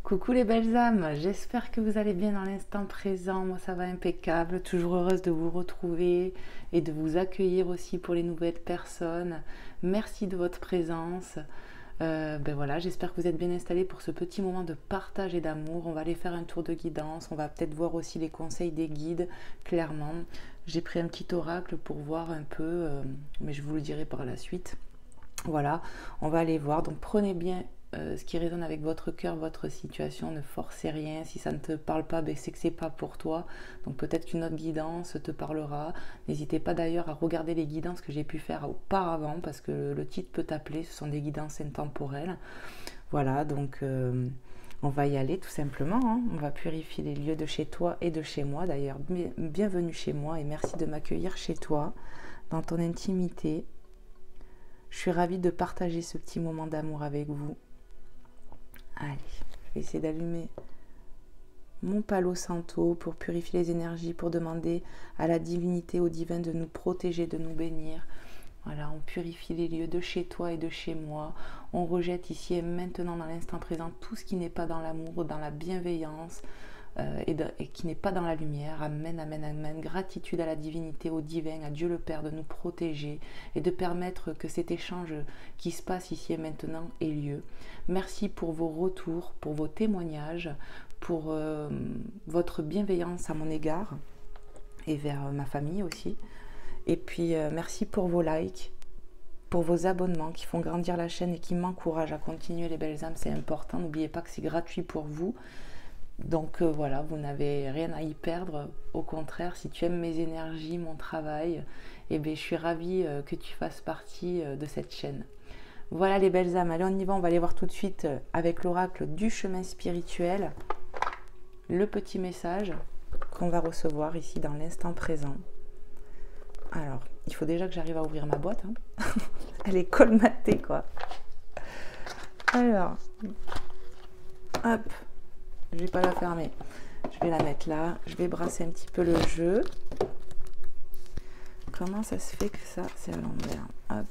Coucou les belles âmes, j'espère que vous allez bien dans l'instant présent. Moi ça va impeccable, toujours heureuse de vous retrouver et de vous accueillir aussi pour les nouvelles personnes. Merci de votre présence. Ben voilà, j'espère que vous êtes bien installés pour ce petit moment de partage et d'amour. On va aller faire un tour de guidance, on va peut-être voir aussi les conseils des guides, clairement. J'ai pris un petit oracle pour voir un peu, mais je vous le dirai par la suite. Voilà, on va aller voir. Donc prenez bien ce qui résonne avec votre cœur, votre situation. Ne forcez rien. Si ça ne te parle pas, ben, c'est que c'est pas pour toi. Donc peut-être qu'une autre guidance te parlera. N'hésitez pas d'ailleurs à regarder les guidances que j'ai pu faire auparavant parce que le titre peut t'appeler. Ce sont des guidances intemporelles. Voilà, donc on va y aller tout simplement. Hein. On va purifier les lieux de chez toi et de chez moi. D'ailleurs, bienvenue chez moi et merci de m'accueillir chez toi, dans ton intimité. Je suis ravie de partager ce petit moment d'amour avec vous. Allez, je vais essayer d'allumer mon Palo Santo pour purifier les énergies, pour demander à la divinité, au divin de nous protéger, de nous bénir. Voilà, on purifie les lieux de chez toi et de chez moi. On rejette ici et maintenant dans l'instant présent tout ce qui n'est pas dans l'amour, dans la bienveillance et qui n'est pas dans la lumière. Amen, amen, amen. Gratitude à la divinité, au divin, à Dieu le Père de nous protéger et de permettre que cet échange qui se passe ici et maintenant ait lieu. Merci pour vos retours, pour vos témoignages, pour votre bienveillance à mon égard et vers ma famille aussi. Et puis merci pour vos likes, pour vos abonnements qui font grandir la chaîne et qui m'encouragent à continuer les belles âmes. C'est important, n'oubliez pas que c'est gratuit pour vous. Donc voilà, vous n'avez rien à y perdre. Au contraire, si tu aimes mes énergies, mon travail, eh bien, je suis ravie que tu fasses partie de cette chaîne. Voilà les belles âmes, allez on y va, on va aller voir tout de suite avec l'oracle du chemin spirituel, le petit message qu'on va recevoir ici dans l'instant présent. Alors, il faut déjà que j'arrive à ouvrir ma boîte. Hein. Elle est colmatée quoi. Alors, hop. Je vais pas la fermer, je vais la mettre là, je vais brasser un petit peu le jeu. Comment ça se fait que ça c'est à l'envers? Hop.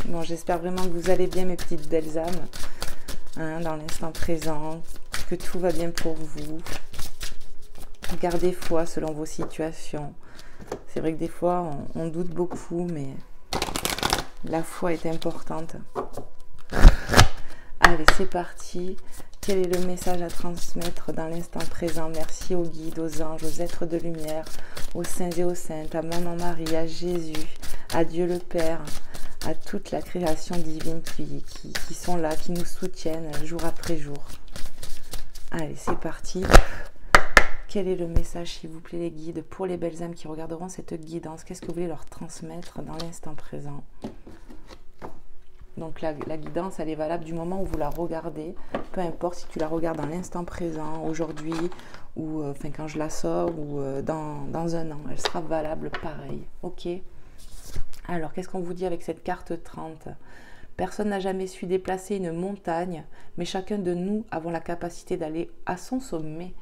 Bon, j'espère vraiment que vous allez bien mes petites belles âmes, hein, dans l'instant présent, que tout va bien pour vous. Gardez foi selon vos situations. C'est vrai que des fois on doute beaucoup, mais la foi est importante. Allez, c'est parti. Quel est le message à transmettre dans l'instant présent? Merci aux guides, aux anges, aux êtres de lumière, aux saints et aux saintes, à Maman Marie, à Jésus, à Dieu le Père, à toute la création divine qui sont là, qui nous soutiennent jour après jour. Allez, c'est parti. Quel est le message, s'il vous plaît, les guides, pour les belles âmes qui regarderont cette guidance? Qu'est-ce que vous voulez leur transmettre dans l'instant présent? Donc la guidance, elle est valable du moment où vous la regardez. Peu importe si tu la regardes dans l'instant présent, aujourd'hui, ou quand je la sors, ou dans un an. Elle sera valable pareil. Ok? Alors, qu'est-ce qu'on vous dit avec cette carte 30? Personne n'a jamais su déplacer une montagne, mais chacun de nous avons la capacité d'aller à son sommet.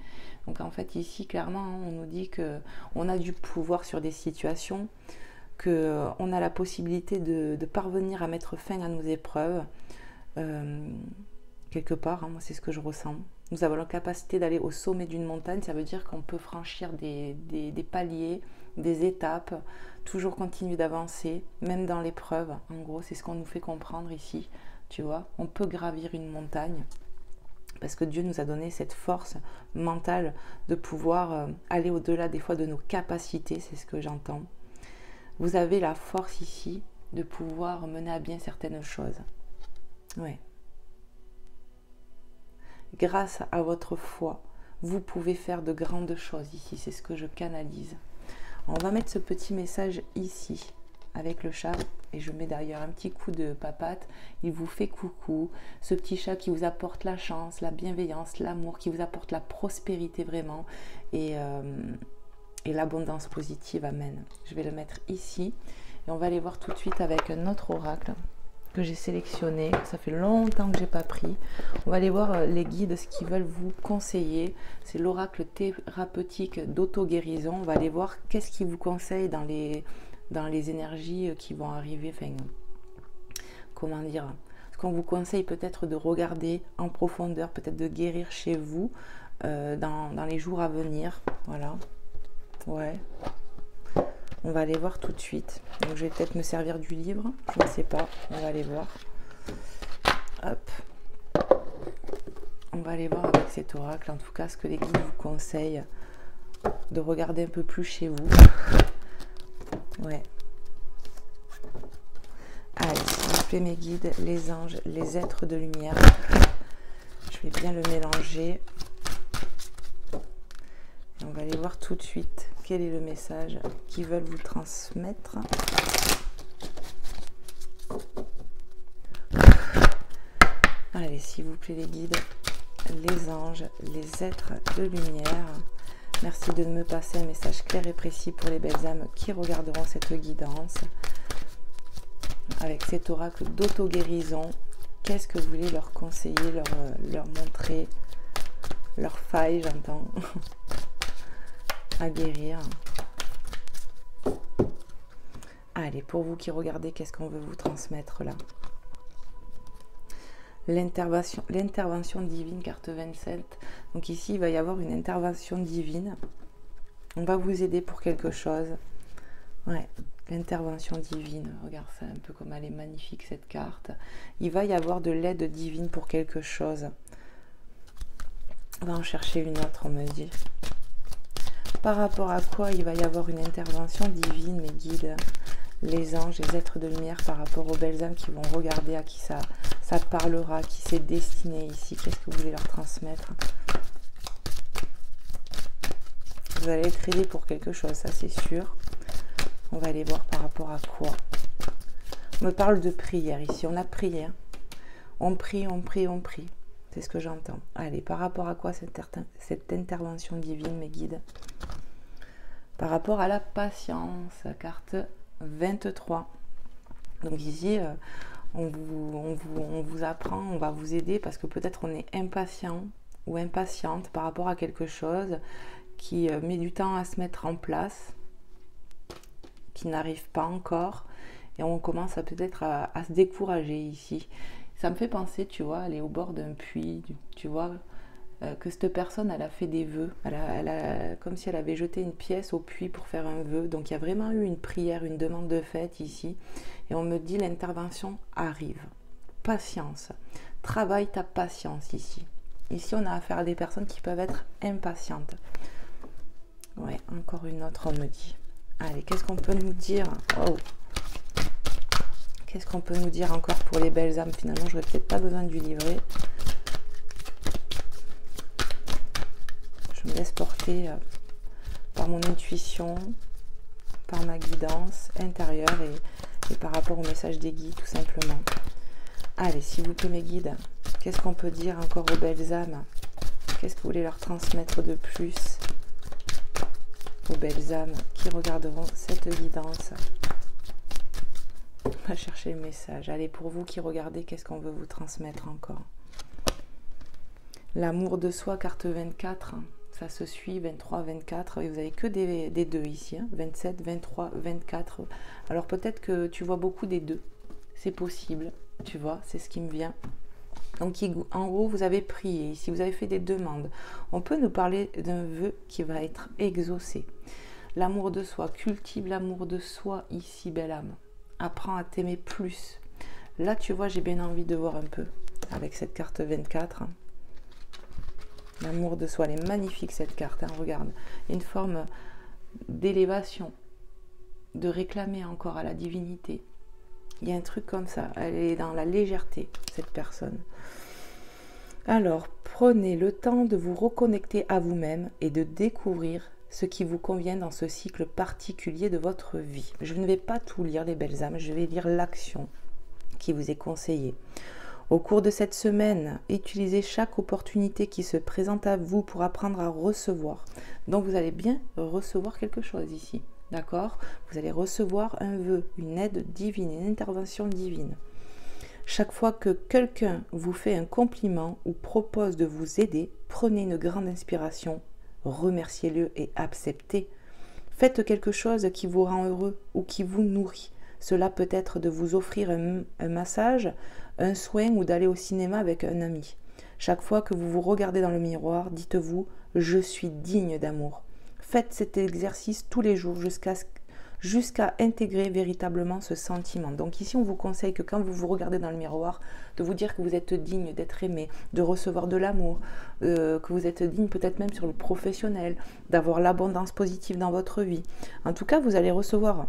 Donc en fait ici clairement on nous dit qu'on a du pouvoir sur des situations, qu'on a la possibilité de parvenir à mettre fin à nos épreuves, quelque part, hein, moi c'est ce que je ressens. Nous avons la capacité d'aller au sommet d'une montagne, ça veut dire qu'on peut franchir des paliers, des étapes, toujours continuer d'avancer, même dans l'épreuve. En gros c'est ce qu'on nous fait comprendre ici, tu vois, on peut gravir une montagne. Parce que Dieu nous a donné cette force mentale de pouvoir aller au-delà des fois de nos capacités, c'est ce que j'entends. Vous avez la force ici de pouvoir mener à bien certaines choses. Ouais. Grâce à votre foi, vous pouvez faire de grandes choses ici, c'est ce que je canalise. On va mettre ce petit message ici, avec le chat, et je mets d'ailleurs un petit coup de papate, il vous fait coucou, ce petit chat qui vous apporte la chance, la bienveillance, l'amour, qui vous apporte la prospérité vraiment, et l'abondance positive, amen. Je vais le mettre ici, et on va aller voir tout de suite avec un autre oracle que j'ai sélectionné, ça fait longtemps que j'ai pas pris. On va aller voir les guides, ce qu'ils veulent vous conseiller, c'est l'oracle thérapeutique d'auto-guérison. On va aller voir qu'est-ce qu'ils vous conseillent dans les énergies qui vont arriver, enfin, comment dire, ce qu'on vous conseille peut-être de regarder en profondeur, peut-être de guérir chez vous dans les jours à venir. Voilà. Ouais. On va aller voir tout de suite. Donc je vais peut-être me servir du livre. Je ne sais pas. On va aller voir. Hop. On va aller voir avec cet oracle, en tout cas, ce que les guides vous conseillent de regarder un peu plus chez vous. Ouais. Allez, s'il vous plaît, mes guides, les anges, les êtres de lumière. Je vais bien le mélanger. Et on va aller voir tout de suite quel est le message qu'ils veulent vous transmettre. Allez, s'il vous plaît, les guides, les anges, les êtres de lumière. Merci de me passer un message clair et précis pour les belles âmes qui regarderont cette guidance. Avec cet oracle d'auto-guérison, qu'est-ce que vous voulez leur conseiller, leur montrer, leur faille, j'entends, à guérir. Allez, pour vous qui regardez, qu'est-ce qu'on veut vous transmettre là? L'intervention divine, carte 27. Donc ici, il va y avoir une intervention divine. On va vous aider pour quelque chose. Ouais, l'intervention divine. Regarde ça, un peu comme elle est magnifique cette carte. Il va y avoir de l'aide divine pour quelque chose. On va en chercher une autre, on me dit. Par rapport à quoi il va y avoir une intervention divine, mes guides, les anges, les êtres de lumière, par rapport aux belles âmes qui vont regarder, à qui ça parlera, qui c'est destiné ici. Qu'est-ce que vous voulez leur transmettre? Vous allez être aidé pour quelque chose, ça c'est sûr. On va aller voir par rapport à quoi. On me parle de prière ici, on a prié. Hein. On prie, on prie, on prie. C'est ce que j'entends. Allez, par rapport à quoi cette intervention divine, mes guides? Par rapport à la patience, carte 23. Donc ici, on vous apprend, on va vous aider parce que peut-être on est impatient ou impatiente par rapport à quelque chose qui met du temps à se mettre en place, qui n'arrive pas encore, et on commence peut-être à se décourager ici. Ça me fait penser, tu vois, aller au bord d'un puits, tu vois, que cette personne, elle a fait des vœux, comme si elle avait jeté une pièce au puits pour faire un vœu. Donc il y a vraiment eu une prière, une demande de fête ici, et on me dit l'intervention arrive. Patience, travaille ta patience ici. Ici, on a affaire à des personnes qui peuvent être impatientes. Ouais, encore une autre, on me dit. Allez, qu'est-ce qu'on peut nous dire? Oh. Qu'est-ce qu'on peut nous dire encore pour les belles âmes? Finalement, je n'aurais peut-être pas besoin du livret. Je me laisse porter par mon intuition, par ma guidance intérieure et par rapport au message des guides, tout simplement. Allez, s'il vous plaît, mes guides, qu'est-ce qu'on peut dire encore aux belles âmes? Qu'est-ce que vous voulez leur transmettre de plus aux belles âmes qui regarderont cette guidance? On va chercher le message. Allez, pour vous qui regardez, qu'est-ce qu'on veut vous transmettre encore? L'amour de soi, carte 24. Ça se suit, 23, 24. Et vous n'avez que des deux ici. Hein, 27, 23, 24. Alors peut-être que tu vois beaucoup des deux. C'est possible. Tu vois, c'est ce qui me vient. Donc en gros, vous avez prié. Ici, vous avez fait des demandes. On peut nous parler d'un vœu qui va être exaucé. L'amour de soi. Cultive l'amour de soi ici, belle âme. Apprends à t'aimer plus. Là, tu vois, j'ai bien envie de voir un peu avec cette carte 24. L'amour de soi, elle est magnifique cette carte. Hein, regarde, une forme d'élévation, de réclamer encore à la divinité. Il y a un truc comme ça. Elle est dans la légèreté, cette personne. Alors, prenez le temps de vous reconnecter à vous-même et de découvrir ce qui vous convient dans ce cycle particulier de votre vie. Je ne vais pas tout lire, les belles âmes, je vais lire l'action qui vous est conseillée. Au cours de cette semaine, utilisez chaque opportunité qui se présente à vous pour apprendre à recevoir. Donc vous allez bien recevoir quelque chose ici, d'accord? Vous allez recevoir un vœu, une aide divine, une intervention divine. Chaque fois que quelqu'un vous fait un compliment ou propose de vous aider, prenez une grande inspiration. Remerciez-le et acceptez. Faites quelque chose qui vous rend heureux ou qui vous nourrit. Cela peut être de vous offrir un massage, un soin ou d'aller au cinéma avec un ami. Chaque fois que vous vous regardez dans le miroir, dites-vous « Je suis digne d'amour ». Faites cet exercice tous les jours jusqu'à intégrer véritablement ce sentiment. Donc ici, on vous conseille que quand vous vous regardez dans le miroir, de vous dire que vous êtes digne d'être aimé, de recevoir de l'amour, que vous êtes digne peut-être même sur le professionnel, d'avoir l'abondance positive dans votre vie. En tout cas, vous allez recevoir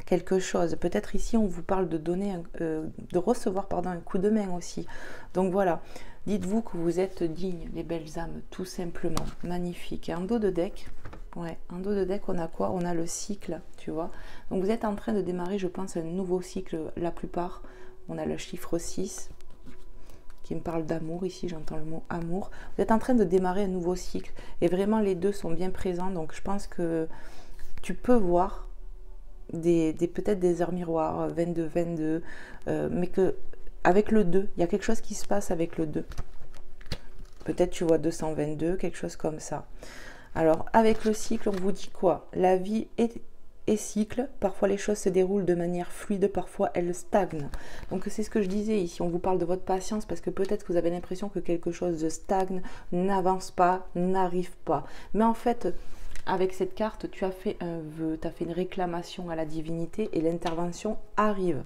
quelque chose. Peut-être ici, on vous parle de de recevoir un coup de main aussi. Donc voilà, dites-vous que vous êtes digne, les belles âmes, tout simplement. Magnifique. Et en dos de deck, ouais, en dos de deck, on a quoi? On a le cycle, tu vois. Donc vous êtes en train de démarrer, je pense, un nouveau cycle, la plupart. On a le chiffre 6 qui me parle d'amour, ici j'entends le mot amour. Vous êtes en train de démarrer un nouveau cycle. Et vraiment, les deux sont bien présents. Donc je pense que tu peux voir peut-être des heures miroirs, 22, mais que avec le 2, il y a quelque chose qui se passe avec le 2. Peut-être tu vois 222, quelque chose comme ça. Alors, avec le cycle, on vous dit quoi? La vie est cycle. Parfois, les choses se déroulent de manière fluide, parfois, elles stagnent. Donc, c'est ce que je disais ici. On vous parle de votre patience parce que peut-être que vous avez l'impression que quelque chose stagne, n'avance pas, n'arrive pas. Mais en fait, avec cette carte, tu as fait un vœu, tu as fait une réclamation à la divinité et l'intervention arrive.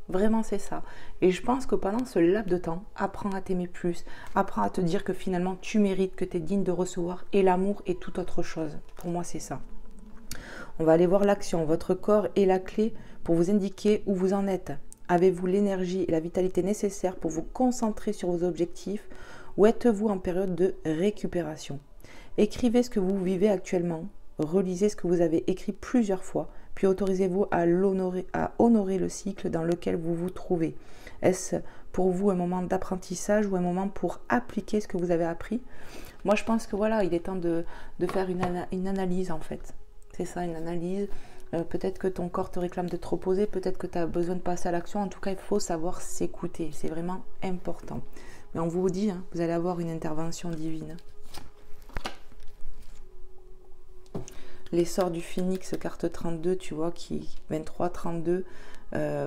Vraiment, c'est ça. Et je pense que pendant ce laps de temps, apprends à t'aimer plus, apprends à te dire que finalement, tu mérites, que tu es digne de recevoir et l'amour et toute autre chose. Pour moi, c'est ça. On va aller voir l'action. Votre corps est la clé pour vous indiquer où vous en êtes. Avez-vous l'énergie et la vitalité nécessaires pour vous concentrer sur vos objectifs ou êtes-vous en période de récupération? Écrivez ce que vous vivez actuellement. Relisez ce que vous avez écrit plusieurs fois. Puis autorisez-vous à honorer le cycle dans lequel vous vous trouvez. Est-ce pour vous un moment d'apprentissage ou un moment pour appliquer ce que vous avez appris? Moi, je pense que voilà, il est temps de faire une analyse en fait. C'est ça, une analyse. Peut-être que ton corps te réclame de te reposer, peut-être que tu as besoin de passer à l'action. En tout cas, il faut savoir s'écouter. C'est vraiment important. Mais on vous dit, hein, vous allez avoir une intervention divine. L'essor du phénix, carte 32, tu vois, 23, 32,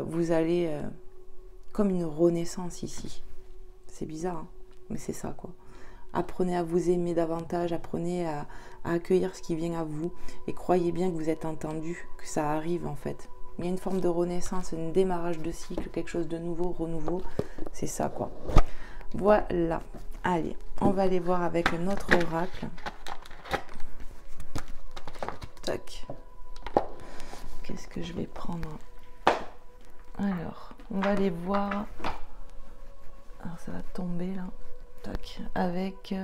vous allez comme une renaissance ici. C'est bizarre, hein, mais c'est ça, quoi. Apprenez à vous aimer davantage, apprenez à accueillir ce qui vient à vous et croyez bien que vous êtes entendu, que ça arrive en fait. Il y a une forme de renaissance, un démarrage de cycle, quelque chose de nouveau, renouveau, c'est ça, quoi. Voilà. Allez, on va aller voir avec un autre oracle. Tac. Qu'est-ce que je vais prendre? Alors, on va aller voir. Alors, ça va tomber là. Tac. Avec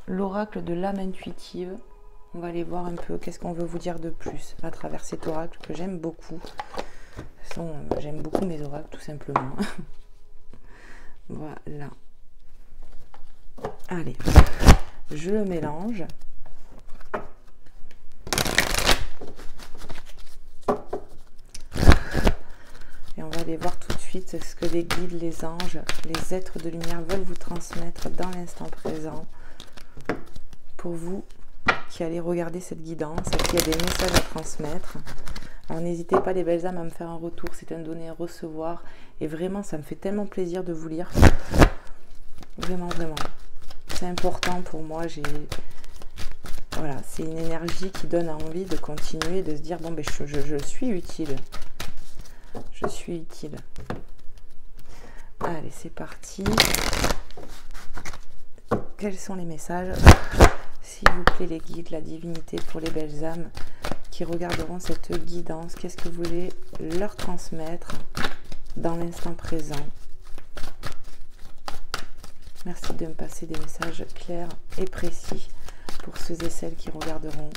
l'oracle de l'âme intuitive. On va aller voir un peu qu'est-ce qu'on veut vous dire de plus à travers cet oracle que j'aime beaucoup. De toute façon, j'aime beaucoup mes oracles, tout simplement. Voilà. Allez, je le mélange. Et on va aller voir tout de suite ce que les guides, les anges, les êtres de lumière veulent vous transmettre dans l'instant présent. Pour vous qui allez regarder cette guidance et qui a des messages à transmettre. Alors n'hésitez pas les belles âmes à me faire un retour, c'est un donner, un recevoir. Et vraiment, ça me fait tellement plaisir de vous lire. Vraiment, vraiment. C'est important pour moi. Voilà, c'est une énergie qui donne envie de continuer, de se dire, bon, ben, je suis utile. Je suis utile. Allez, c'est parti. Quels sont les messages? S'il vous plaît, les guides, la divinité pour les belles âmes qui regarderont cette guidance. Qu'est-ce que vous voulez leur transmettre dans l'instant présent? Merci de me passer des messages clairs et précis pour ceux et celles qui regarderont.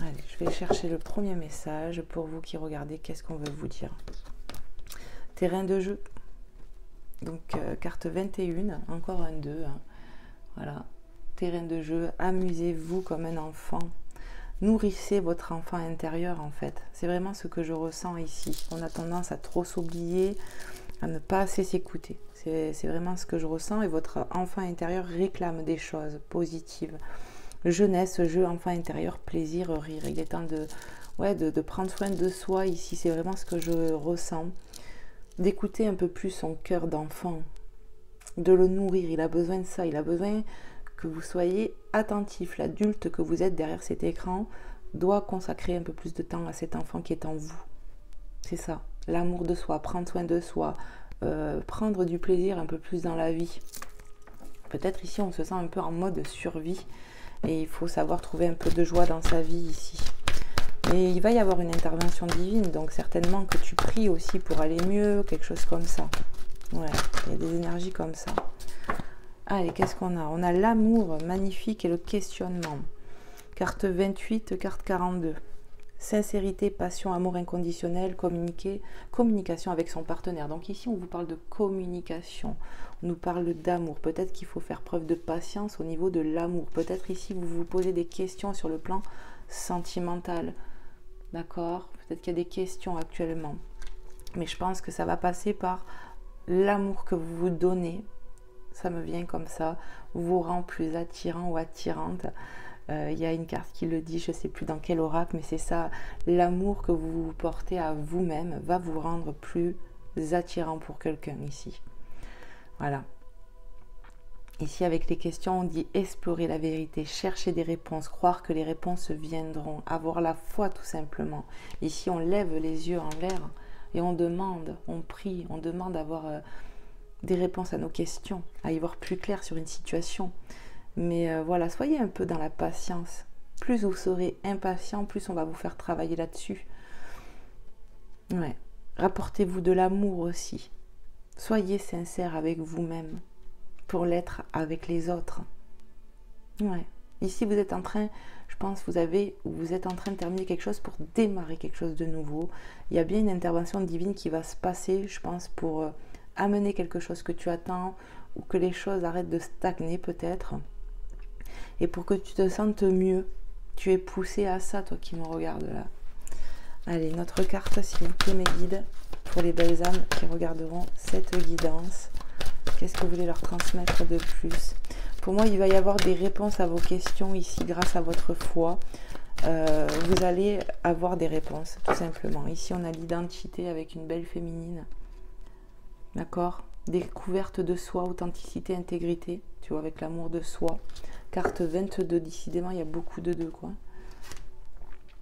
Allez, je vais chercher le premier message pour vous qui regardez. Qu'est-ce qu'on veut vous dire? Terrain de jeu. Donc, carte 21, encore un 2. Hein. Voilà. Terrain de jeu. Amusez-vous comme un enfant. Nourrissez votre enfant intérieur, en fait. C'est vraiment ce que je ressens ici. On a tendance à trop s'oublier, à ne pas assez s'écouter. C'est vraiment ce que je ressens. Et votre enfant intérieur réclame des choses positives. jeunesse, jeu, enfant intérieur, plaisir, rire. Il est temps de, ouais, de prendre soin de soi ici, c'est vraiment ce que je ressens. D'écouter un peu plus son cœur d'enfant, de le nourrir, il a besoin de ça, il a besoin que vous soyez attentif. L'adulte que vous êtes derrière cet écran doit consacrer un peu plus de temps à cet enfant qui est en vous. C'est ça, l'amour de soi, prendre soin de soi, prendre du plaisir un peu plus dans la vie. Peut-être ici on se sent un peu en mode survie et il faut savoir trouver un peu de joie dans sa vie ici. Et il va y avoir une intervention divine, donc certainement que tu pries aussi pour aller mieux, quelque chose comme ça. Ouais, il y a des énergies comme ça. Allez, qu'est-ce qu'on a? On a l'amour magnifique et le questionnement. Carte 28, carte 42. Sincérité, passion, amour inconditionnel, communication avec son partenaire. Donc ici, on vous parle de communication, on nous parle d'amour. Peut-être qu'il faut faire preuve de patience au niveau de l'amour. Peut-être ici, vous vous posez des questions sur le plan sentimental. D'accord? Peut-être qu'il y a des questions actuellement. Mais je pense que ça va passer par l'amour que vous vous donnez. Ça me vient comme ça. Vous rend plus attirant ou attirante. Il y a une carte qui le dit, je ne sais plus dans quel oracle, mais c'est ça, l'amour que vous portez à vous-même va vous rendre plus attirant pour quelqu'un ici. Voilà. Ici, avec les questions, on dit explorer la vérité, chercher des réponses, croire que les réponses viendront, avoir la foi tout simplement. Ici, on lève les yeux en l'air et on demande, on prie, on demande d'avoir des réponses à nos questions, à y voir plus clair sur une situation. Mais voilà, soyez un peu dans la patience. Plus vous serez impatient, plus on va vous faire travailler là-dessus. Ouais. Rapportez-vous de l'amour aussi. Soyez sincère avec vous-même pour l'être avec les autres. Ouais. Ici, vous êtes en train, je pense, vous êtes en train de terminer quelque chose pour démarrer quelque chose de nouveau. Il y a bien une intervention divine qui va se passer, je pense, pour amener quelque chose que tu attends ou que les choses arrêtent de stagner peut-être. Et pour que tu te sentes mieux, tu es poussé à ça, toi qui me regardes là. Allez, notre carte, s'il vous plaît, mes guides, pour les belles âmes qui regarderont cette guidance. Qu'est-ce que vous voulez leur transmettre de plus? Pour moi, il va y avoir des réponses à vos questions ici grâce à votre foi. Vous allez avoir des réponses, tout simplement. Ici, on a l'identité avec une belle féminine. D'accord? Découverte de soi, authenticité, intégrité. Tu vois, avec l'amour de soi. Carte 22, décidément, il y a beaucoup de deux, quoi.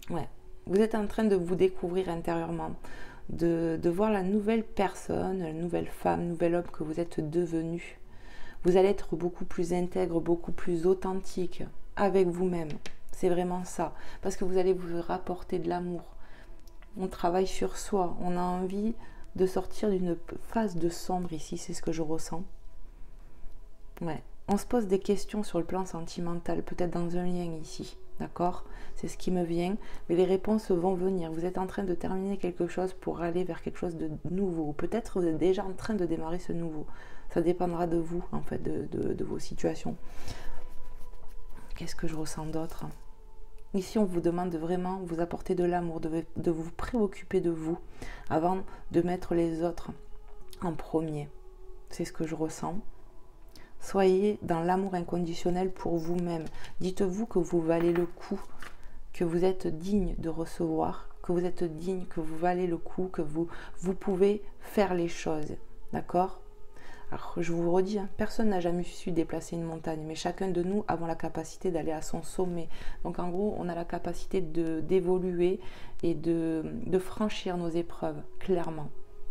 Ouais. Vous êtes en train de vous découvrir intérieurement, de voir la nouvelle personne, la nouvelle femme, nouvel homme que vous êtes devenu. Vous allez être beaucoup plus intègre, beaucoup plus authentique avec vous-même. C'est vraiment ça. Parce que vous allez vous rapporter de l'amour. On travaille sur soi. On a envie de sortir d'une phase de sombre ici. C'est ce que je ressens. Ouais. On se pose des questions sur le plan sentimental, peut-être dans un lien ici, d'accord? C'est ce qui me vient, mais les réponses vont venir. Vous êtes en train de terminer quelque chose pour aller vers quelque chose de nouveau. Peut-être vous êtes déjà en train de démarrer ce nouveau. Ça dépendra de vous, en fait, de vos situations. Qu'est-ce que je ressens d'autre? Ici, on vous demande de vraiment vous apporter de l'amour, de vous préoccuper de vous avant de mettre les autres en premier. C'est ce que je ressens. Soyez dans l'amour inconditionnel pour vous-même. Dites-vous que vous valez le coup, que vous êtes digne de recevoir, que vous êtes digne, que vous valez le coup, que vous pouvez faire les choses. D'accord? Alors, je vous redis, personne n'a jamais su déplacer une montagne, mais chacun de nous avons la capacité d'aller à son sommet. Donc, en gros, on a la capacité d'évoluer et de franchir nos épreuves, clairement.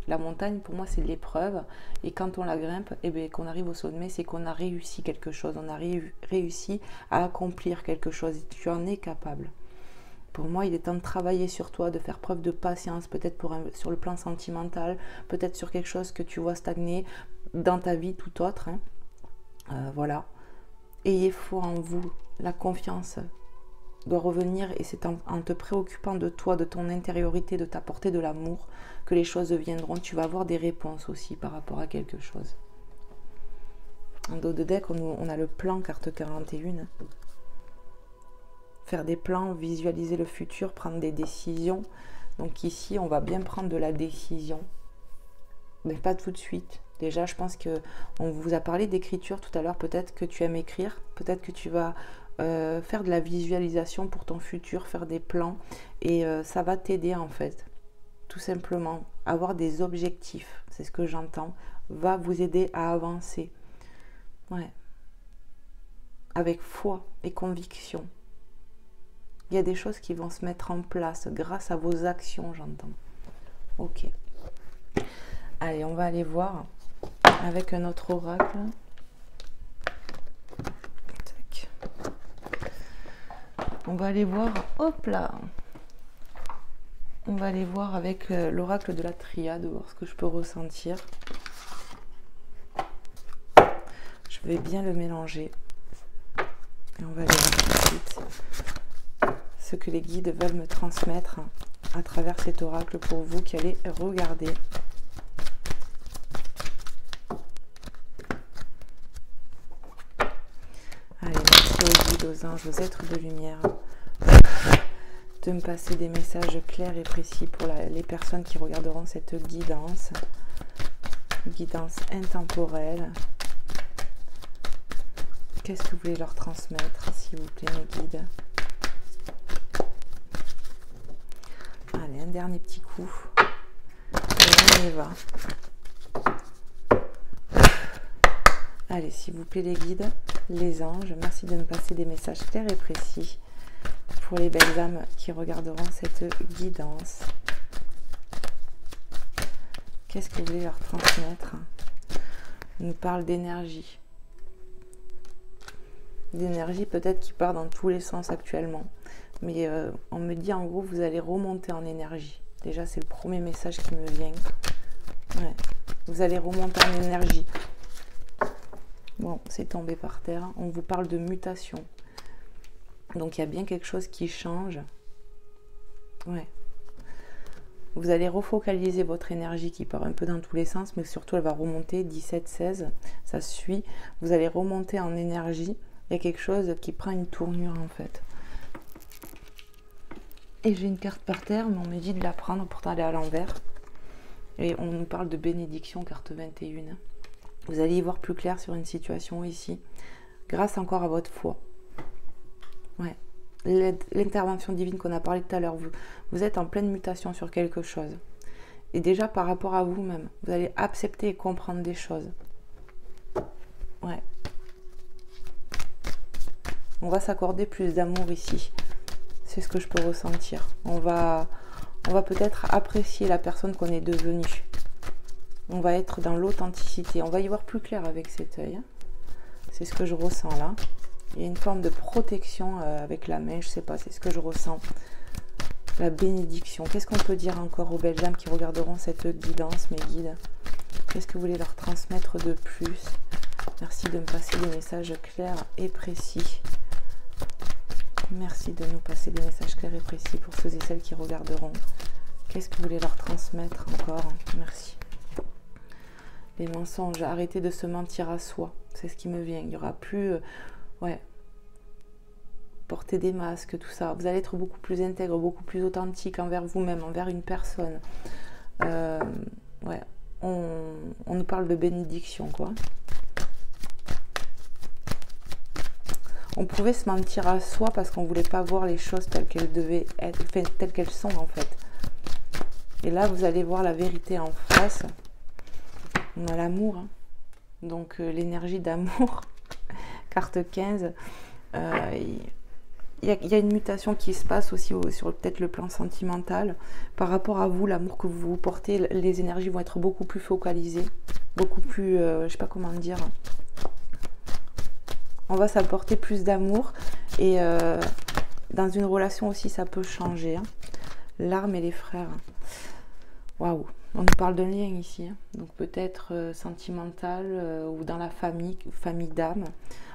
La montagne, pour moi, c'est l'épreuve. Et quand on la grimpe, et bien, qu'on arrive au sommet, c'est qu'on a réussi quelque chose. On a réussi à accomplir quelque chose. Et tu en es capable. Pour moi, il est temps de travailler sur toi, de faire preuve de patience, peut-être sur le plan sentimental, peut-être sur quelque chose que tu vois stagner dans ta vie, tout autre. Voilà. Ayez foi en vous. La confiance doit revenir et c'est en te préoccupant de toi, de ton intériorité, de t'apporter de l'amour que les choses viendront. Tu vas avoir des réponses aussi par rapport à quelque chose. En dos de deck, on a le plan, carte 41. Faire des plans, visualiser le futur, prendre des décisions. Donc ici, on va bien prendre de la décision, mais pas tout de suite. Déjà, je pense qu'on vous a parlé d'écriture tout à l'heure. Peut-être que tu aimes écrire, peut-être que tu vas faire de la visualisation pour ton futur, faire des plans, et ça va t'aider en fait, tout simplement. Avoir des objectifs, c'est ce que j'entends, va vous aider à avancer. Ouais. Avec foi et conviction. Il y a des choses qui vont se mettre en place grâce à vos actions, j'entends. Ok. Allez, on va aller voir avec un autre oracle. Tac. On va aller voir, hop là. On va aller voir avec l'oracle de la triade, voir ce que je peux ressentir. Je vais bien le mélanger. Et on va aller voir tout de suite ce que les guides veulent me transmettre à travers cet oracle pour vous qui allez regarder. Allez, merci aux guides, aux anges, aux êtres de lumière de me passer des messages clairs et précis pour les personnes qui regarderont cette guidance. Guidance intemporelle. Qu'est-ce que vous voulez leur transmettre, s'il vous plaît, mes guides? Allez, un dernier petit coup. Et on y va. Allez, s'il vous plaît, les guides, les anges, merci de me passer des messages clairs et précis pour les belles âmes qui regarderont cette guidance. Qu'est-ce que vous voulez leur transmettre? On nous parle d'énergie. D'énergie peut-être qui part dans tous les sens actuellement. Mais on me dit en gros, vous allez remonter en énergie. Déjà, c'est le premier message qui me vient. Ouais. Vous allez remonter en énergie. Bon, c'est tombé par terre. On vous parle de mutation. Donc, il y a bien quelque chose qui change. Ouais. Vous allez refocaliser votre énergie qui part un peu dans tous les sens, mais surtout, elle va remonter 17-16. Ça suit. Vous allez remonter en énergie. Il y a quelque chose qui prend une tournure, en fait. Et j'ai une carte par terre, mais on me dit de la prendre, pourtant elle est à l'envers. Et on nous parle de bénédiction, carte 21. Vous allez y voir plus clair sur une situation ici, grâce encore à votre foi. Ouais. L'intervention divine qu'on a parlé tout à l'heure, vous êtes en pleine mutation sur quelque chose. Et déjà par rapport à vous-même, vous allez accepter et comprendre des choses. Ouais. On va s'accorder plus d'amour ici. C'est ce que je peux ressentir. On va peut-être apprécier la personne qu'on est devenue. On va être dans l'authenticité. On va y voir plus clair avec cet œil. C'est ce que je ressens là. Il y a une forme de protection avec la main, je sais pas, c'est ce que je ressens. La bénédiction. Qu'est-ce qu'on peut dire encore aux belles âmes qui regarderont cette guidance, mes guides? Qu'est-ce que vous voulez leur transmettre de plus? Merci de me passer des messages clairs et précis. Merci de nous passer des messages clairs et précis pour ceux et celles qui regarderont. Qu'est-ce que vous voulez leur transmettre encore? Merci. Les mensonges, arrêtez de se mentir à soi. C'est ce qui me vient. Il n'y aura plus... ouais. Porter des masques, tout ça. Vous allez être beaucoup plus intègre, beaucoup plus authentique envers vous-même, envers une personne. Ouais. On nous parle de bénédiction, quoi. On pouvait se mentir à soi parce qu'on ne voulait pas voir les choses telles qu'elles devaient être, enfin, telles qu'elles sont en fait. Et là, vous allez voir la vérité en face. On a l'amour, hein. Donc l'énergie d'amour, carte 15. Il y a une mutation qui se passe aussi sur peut-être le plan sentimental. Par rapport à vous, l'amour que vous portez, les énergies vont être beaucoup plus focalisées, beaucoup plus, je sais pas comment dire. On va s'apporter plus d'amour et dans une relation aussi ça peut changer. Hein. L'arme et les frères. Waouh, on nous parle d'un lien ici. Hein. Donc peut-être sentimental ou dans la famille d'âme.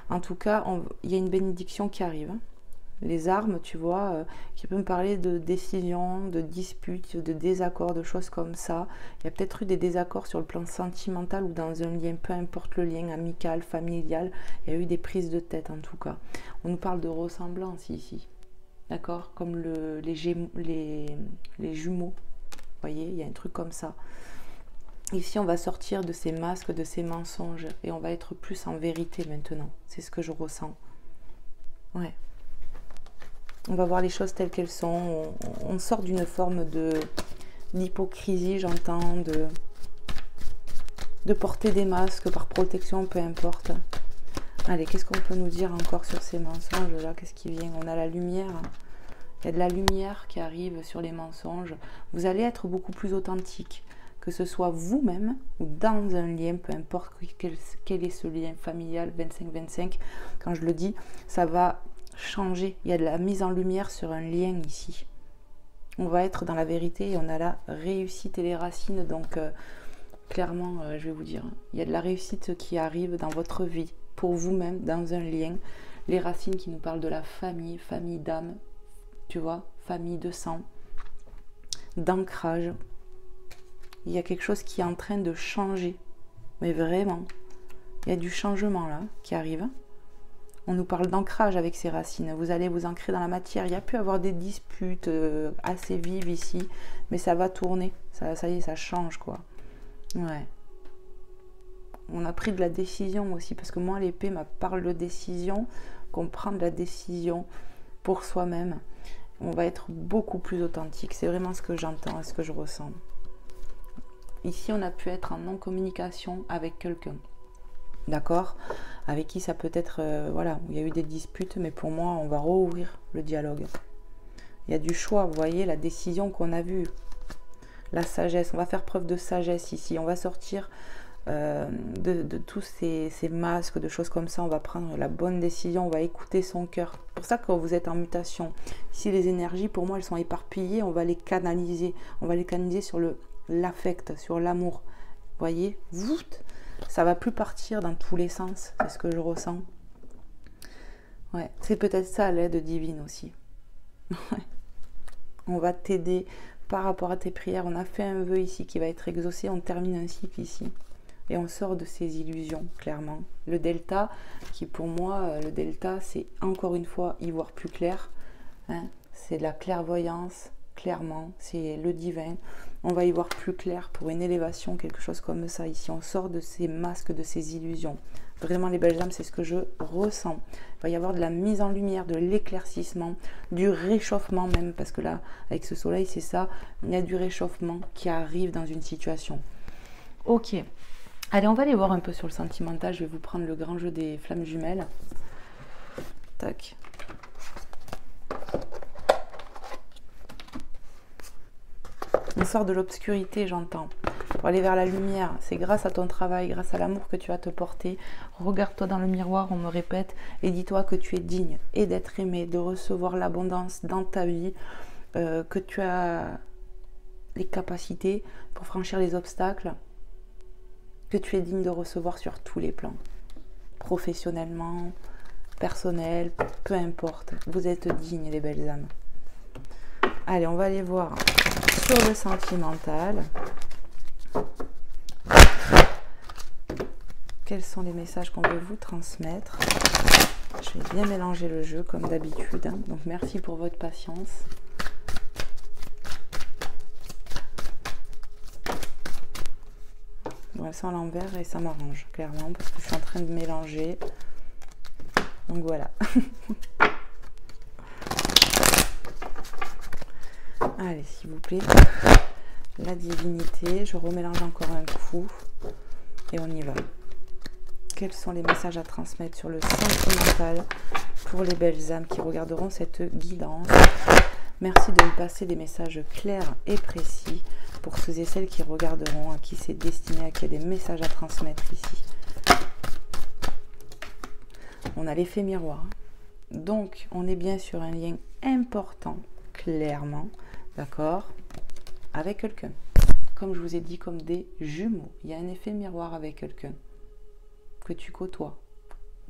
En tout cas, il y a une bénédiction qui arrive. Hein. Les armes, tu vois, qui peut me parler de décisions, de disputes, de désaccords, de choses comme ça. Il y a peut-être eu des désaccords sur le plan sentimental ou dans un lien, peu importe le lien, amical, familial. Il y a eu des prises de tête en tout cas. On nous parle de ressemblance ici, d'accord? Comme les jumeaux, vous voyez, il y a un truc comme ça. Ici, on va sortir de ces masques, de ces mensonges et on va être plus en vérité maintenant. C'est ce que je ressens. Ouais. On va voir les choses telles qu'elles sont. On sort d'une forme d'hypocrisie, j'entends, de porter des masques par protection, peu importe. Allez, qu'est-ce qu'on peut nous dire encore sur ces mensonges là? Qu'est-ce qui vient? On a la lumière. Il y a de la lumière qui arrive sur les mensonges. Vous allez être beaucoup plus authentique, que ce soit vous-même ou dans un lien, peu importe quel est ce lien familial 25-25. Quand je le dis, ça va changer. Il y a de la mise en lumière sur un lien ici. On va être dans la vérité et on a la réussite et les racines. Donc, clairement, je vais vous dire, il y a de la réussite qui arrive dans votre vie, pour vous-même, dans un lien. Les racines qui nous parlent de la famille, famille d'âme, tu vois, famille de sang, d'ancrage. Il y a quelque chose qui est en train de changer. Mais vraiment, il y a du changement là qui arrive. On nous parle d'ancrage avec ces racines. Vous allez vous ancrer dans la matière. Il y a pu avoir des disputes assez vives ici, mais ça va tourner. Ça y est, ça change quoi. Ouais. On a pris de la décision aussi, parce que moi l'épée me parle de décision, qu'on prend de la décision pour soi-même. On va être beaucoup plus authentique. C'est vraiment ce que j'entends et ce que je ressens. Ici, on a pu être en non-communication avec quelqu'un. D'accord? Avec qui ça peut être... voilà, il y a eu des disputes, mais pour moi, on va rouvrir le dialogue. Il y a du choix, vous voyez, la décision qu'on a vue. La sagesse, on va faire preuve de sagesse ici. On va sortir de tous ces masques, de choses comme ça. On va prendre la bonne décision, on va écouter son cœur. C'est pour ça que vous êtes en mutation. Ici, les énergies, pour moi, elles sont éparpillées. On va les canaliser. On va les canaliser sur l'affect, sur l'amour. Vous voyez, ça va plus partir dans tous les sens. C'est ce que je ressens. Ouais, c'est peut-être ça l'aide divine aussi. On va t'aider par rapport à tes prières. On a fait un vœu ici qui va être exaucé. On termine un cycle ici. Et on sort de ces illusions, clairement. Le delta, qui pour moi, le delta, c'est encore une fois y voir plus clair. Hein, c'est la clairvoyance, clairement. C'est le divin. On va y voir plus clair pour une élévation, quelque chose comme ça. Ici, on sort de ces masques, de ces illusions. Vraiment, les belles âmes, c'est ce que je ressens. Il va y avoir de la mise en lumière, de l'éclaircissement, du réchauffement même. Parce que là, avec ce soleil, c'est ça. Il y a du réchauffement qui arrive dans une situation. Ok. Allez, on va aller voir un peu sur le sentimental. Je vais vous prendre le grand jeu des flammes jumelles. Tac. On sort de l'obscurité, j'entends, pour aller vers la lumière. C'est grâce à ton travail, grâce à l'amour que tu vas te porter. Regarde-toi dans le miroir, on me répète, et dis-toi que tu es digne et d'être aimé, de recevoir l'abondance dans ta vie, que tu as les capacités pour franchir les obstacles, que tu es digne de recevoir sur tous les plans, professionnellement, personnel, peu importe. Vous êtes dignes, les belles âmes. Allez, on va aller voir sur le sentimental. Quels sont les messages qu'on veut vous transmettre? Je vais bien mélanger le jeu comme d'habitude. Donc merci pour votre patience. Bon, elles sont à l'envers et ça m'arrange clairement parce que je suis en train de mélanger. Donc voilà. Allez, s'il vous plaît, la divinité, je remélange encore un coup et on y va. Quels sont les messages à transmettre sur le sentimental pour les belles âmes qui regarderont cette guidance? Merci de me passer des messages clairs et précis pour ceux et celles qui regarderont, à qui c'est destiné, à qui il y a des messages à transmettre ici. On a l'effet miroir. Donc, on est bien sur un lien important, clairement. D'accord, avec quelqu'un. Comme je vous ai dit, comme des jumeaux. Il y a un effet miroir avec quelqu'un que tu côtoies,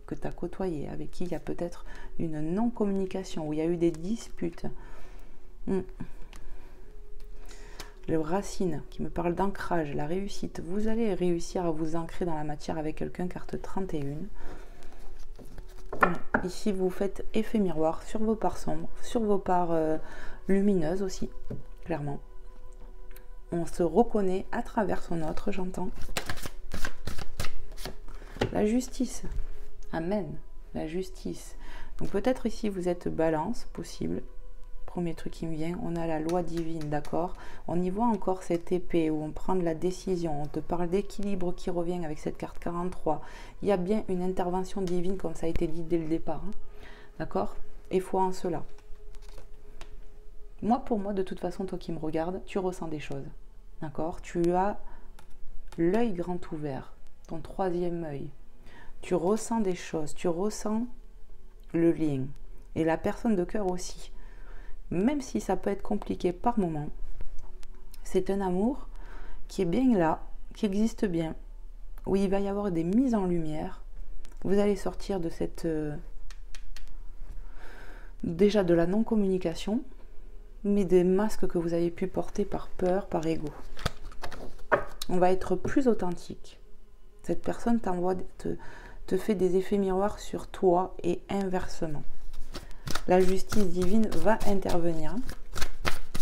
que tu as côtoyé, avec qui il y a peut-être une non-communication, où il y a eu des disputes. Le racine qui me parle d'ancrage, la réussite. Vous allez réussir à vous ancrer dans la matière avec quelqu'un, carte 31. Ici, vous faites effet miroir sur vos parts sombres, sur vos parts lumineuses aussi, clairement. On se reconnaît à travers son autre, j'entends. La justice. Amen. La justice. Donc peut-être ici vous êtes balance, possible. Premier truc qui me vient, on a la loi divine, d'accord? On y voit encore cette épée où on prend de la décision, on te parle d'équilibre qui revient avec cette carte 43. Il y a bien une intervention divine comme ça a été dit dès le départ, hein, d'accord? Et foi en cela. Moi, pour moi, de toute façon, toi qui me regardes, tu ressens des choses, d'accord? Tu as l'œil grand ouvert, ton troisième œil. Tu ressens des choses, tu ressens le lien. Et la personne de cœur aussi. Même si ça peut être compliqué par moment, c'est un amour qui est bien là, qui existe bien, où il va y avoir des mises en lumière. Vous allez sortir de cette... déjà de la non-communication, mais des masques que vous avez pu porter par peur, par ego. On va être plus authentique. Cette personne te fait des effets miroirs sur toi et inversement. La justice divine va intervenir.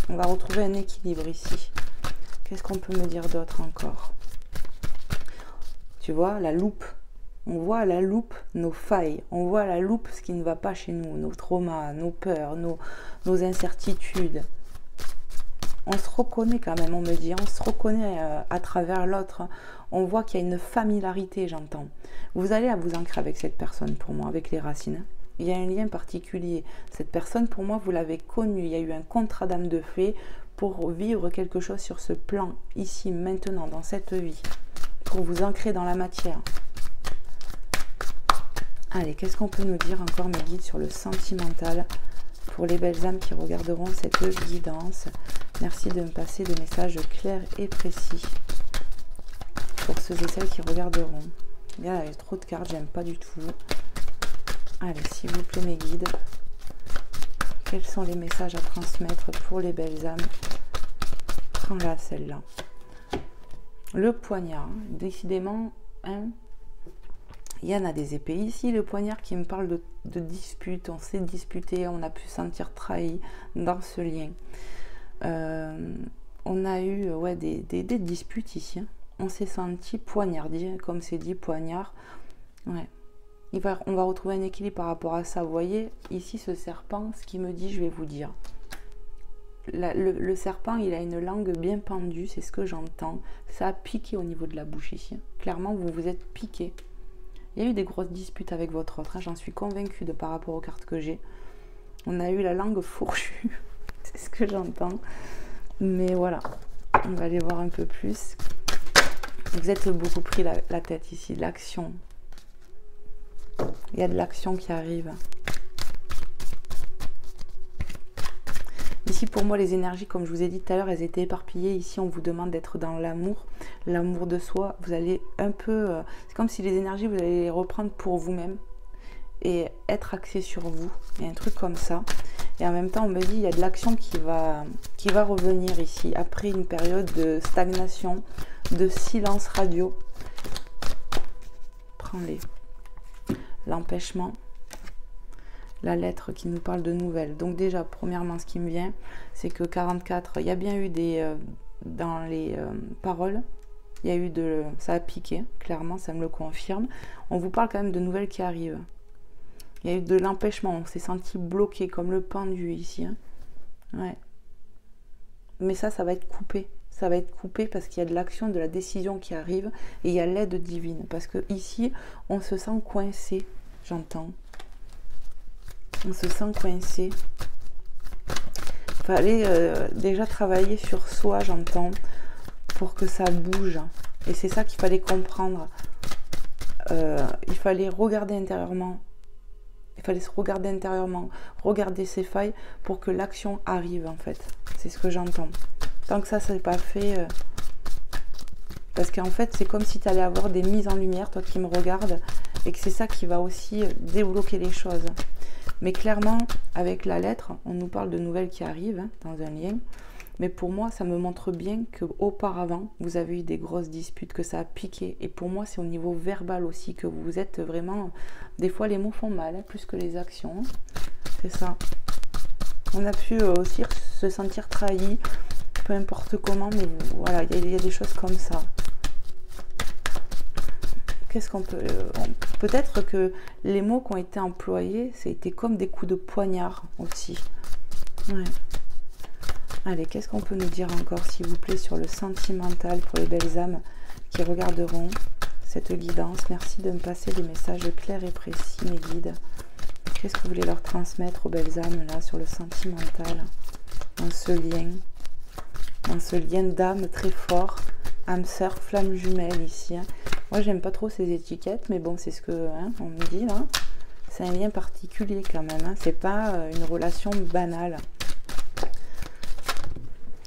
On va retrouver un équilibre ici. Qu'est-ce qu'on peut me dire d'autre encore? Tu vois, la loupe. On voit à la loupe nos failles. On voit à la loupe ce qui ne va pas chez nous. Nos traumas, nos peurs, nos incertitudes. On se reconnaît quand même, on me dit. On se reconnaît à travers l'autre. On voit qu'il y a une familiarité, j'entends. Vous allez vous ancrer avec cette personne, pour moi, avec les racines. Il y a un lien particulier. Cette personne, pour moi, vous l'avez connue. Il y a eu un contrat d'âme de fée pour vivre quelque chose sur ce plan, ici, maintenant, dans cette vie, pour vous ancrer dans la matière. Allez, qu'est-ce qu'on peut nous dire encore, mes guides, sur le sentimental pour les belles âmes qui regarderont cette guidance? Merci de me passer des messages clairs et précis pour ceux et celles qui regarderont. Il y a trop de cartes, j'aime pas du tout. Allez, s'il vous plaît, mes guides, quels sont les messages à transmettre pour les belles âmes? Prends-la, celle-là. Le poignard, décidément, hein, il y en a des épées. Ici, le poignard qui me parle de dispute, on s'est disputé, on a pu se sentir trahi dans ce lien. On a eu des disputes ici. Hein. On s'est senti poignardé, comme c'est dit, poignard. Ouais. On va retrouver un équilibre par rapport à ça. Vous voyez, ici, ce serpent, ce qu'il me dit, je vais vous dire. Le serpent, il a une langue bien pendue, c'est ce que j'entends. Ça a piqué au niveau de la bouche ici. Clairement, vous vous êtes piqué. Il y a eu des grosses disputes avec votre autre, hein, j'en suis convaincue par rapport aux cartes que j'ai. On a eu la langue fourchue, c'est ce que j'entends. Mais voilà, on va aller voir un peu plus. Vous êtes beaucoup pris la tête ici, l'action. Il y a de l'action qui arrive. Ici, pour moi, les énergies, comme je vous ai dit tout à l'heure, elles étaient éparpillées. Ici, on vous demande d'être dans l'amour de soi. Vous allez un peu... c'est comme si les énergies, vous allez les reprendre pour vous-même et être axé sur vous. Il y a un truc comme ça. Et en même temps, on me dit, il y a de l'action qui va revenir ici, après une période de stagnation, de silence radio. Prends-les. L'empêchement. La lettre qui nous parle de nouvelles. Donc déjà, premièrement, ce qui me vient, c'est que 44, il y a bien eu dans les paroles, il y a eu ça a piqué, clairement, ça me le confirme. On vous parle quand même de nouvelles qui arrivent. Il y a eu de l'empêchement, on s'est senti bloqué, comme le pendu ici. Hein. Ouais. Mais ça va être coupé. Ça va être coupé parce qu'il y a de l'action, de la décision qui arrive, et il y a l'aide divine. Parce que ici, on se sent coincé, j'entends. On se sent coincé. Il fallait déjà travailler sur soi, j'entends, pour que ça bouge. Et c'est ça qu'il fallait comprendre. Il fallait regarder intérieurement. Il fallait se regarder intérieurement, regarder ses failles pour que l'action arrive, en fait. C'est ce que j'entends. Tant que ça, c'est pas fait... parce qu'en fait, c'est comme si tu allais avoir des mises en lumière, toi qui me regardes, et que c'est ça qui va aussi débloquer les choses. Mais clairement, avec la lettre, on nous parle de nouvelles qui arrivent hein, dans un lien. Mais pour moi, ça me montre bien qu'auparavant, vous avez eu des grosses disputes, que ça a piqué. Et pour moi, c'est au niveau verbal aussi que vous êtes vraiment... Des fois, les mots font mal, hein, plus que les actions. Hein. C'est ça. On a pu aussi se sentir trahi, peu importe comment, mais voilà, il y a des choses comme ça. qu'est-ce qu'on peut... peut-être que les mots qui ont été employés, c'était comme des coups de poignard aussi. Ouais. Allez, qu'est-ce qu'on peut nous dire encore, s'il vous plaît, sur le sentimental pour les belles âmes qui regarderont cette guidance? Merci de me passer des messages clairs et précis, mes guides. Qu'est-ce que vous voulez leur transmettre aux belles âmes, là, sur le sentimental, dans ce lien d'âme très fort, âme sœur, flamme jumelle, ici. Hein. Moi, j'aime pas trop ces étiquettes, mais bon, c'est ce que on me dit, là. C'est un lien particulier, quand même. Hein. C'est pas une relation banale.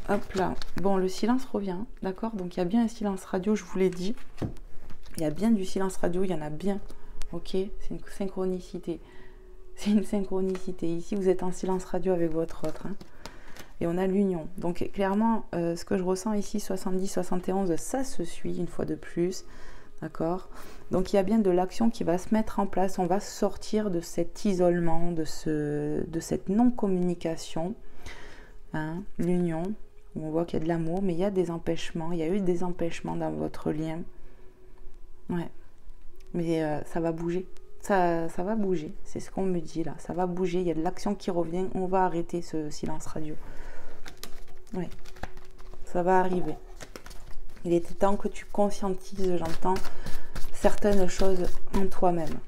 Hop là. Bon, le silence revient, d'accord? Donc, il y a bien un silence radio, je vous l'ai dit. Il y a bien du silence radio, il y en a bien. Ok? C'est une synchronicité. C'est une synchronicité. Ici, vous êtes en silence radio avec votre autre. Hein. Et on a l'union. Donc, clairement, ce que je ressens ici, 70, 71, ça se suit une fois de plus. D'accord? Donc, il y a bien de l'action qui va se mettre en place. On va sortir de cet isolement, de cette non-communication. Hein, l'union. On voit qu'il y a de l'amour, mais il y a des empêchements. Il y a eu des empêchements dans votre lien. Ouais. Mais ça va bouger. Ça va bouger. C'est ce qu'on me dit là. Ça va bouger. Il y a de l'action qui revient. On va arrêter ce silence radio. Oui. Ça va arriver. Il était temps que tu conscientises, j'entends, certaines choses en toi-même.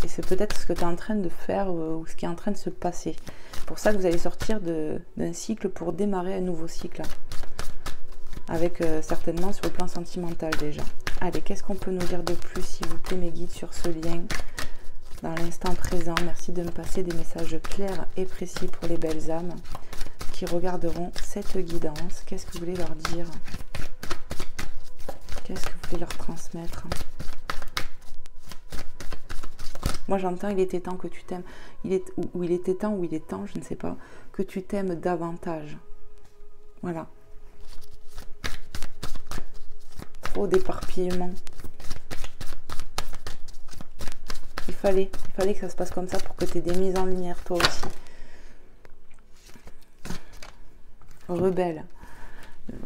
Et c'est peut-être ce que tu es en train de faire ou ce qui est en train de se passer. C'est pour ça que vous allez sortir d'un cycle pour démarrer un nouveau cycle. Avec certainement sur le plan sentimental déjà. Allez, qu'est-ce qu'on peut nous dire de plus, s'il vous plaît, mes guides, sur ce lien dans l'instant présent? Merci de me passer des messages clairs et précis pour les belles âmes qui regarderont cette guidance. Qu'est-ce que vous voulez leur dire? Qu'est-ce que vous voulez leur transmettre? Moi, j'entends, il était temps que tu t'aimes. Il était temps, ou il est temps, je ne sais pas, que tu t'aimes davantage. Voilà. Trop d'éparpillement. Il fallait que ça se passe comme ça pour que tu aies des mises en lumière, toi aussi. Rebelle.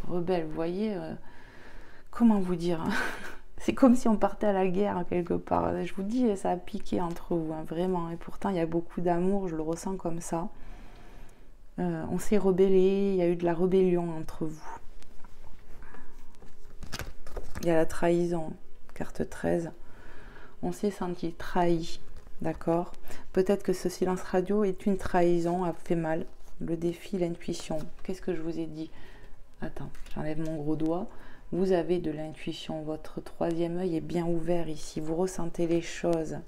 Rebelle, vous voyez, comment vous dire, hein. C'est comme si on partait à la guerre, quelque part. Je vous dis, ça a piqué entre vous, hein, vraiment. Et pourtant, il y a beaucoup d'amour, je le ressens comme ça. On s'est rebellé, il y a eu de la rébellion entre vous. Il y a la trahison, carte 13. On s'est senti trahi, d'accord? Peut-être que ce silence radio est une trahison, a fait mal. Le défi, l'intuition. Qu'est-ce que je vous ai dit? Attends, j'enlève mon gros doigt. Vous avez de l'intuition. Votre troisième œil est bien ouvert ici. Vous ressentez les choses.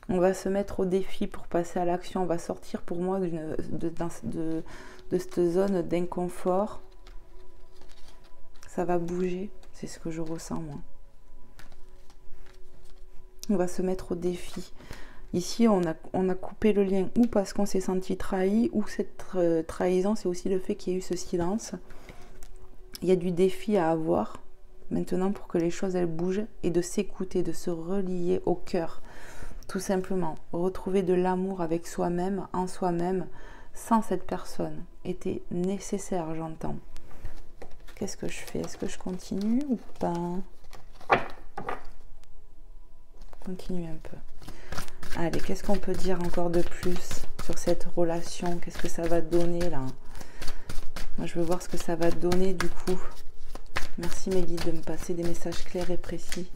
On va se mettre au défi pour passer à l'action. On va sortir pour moi de cette zone d'inconfort. Ça va bouger. C'est ce que je ressens, moi. On va se mettre au défi. Ici, on a coupé le lien ou parce qu'on s'est senti trahi, ou cette trahison, c'est aussi le fait qu'il y ait eu ce silence. Il y a du défi à avoir maintenant pour que les choses, elles bougent, et de s'écouter, de se relier au cœur. Tout simplement, retrouver de l'amour avec soi-même, en soi-même, sans cette personne, était nécessaire, j'entends. Qu'est-ce que je fais? Est-ce que je continue ou pas? Continue un peu. Allez, qu'est-ce qu'on peut dire encore de plus sur cette relation? Qu'est-ce que ça va donner là? Moi, je veux voir ce que ça va donner du coup. Merci mes guides de me passer des messages clairs et précis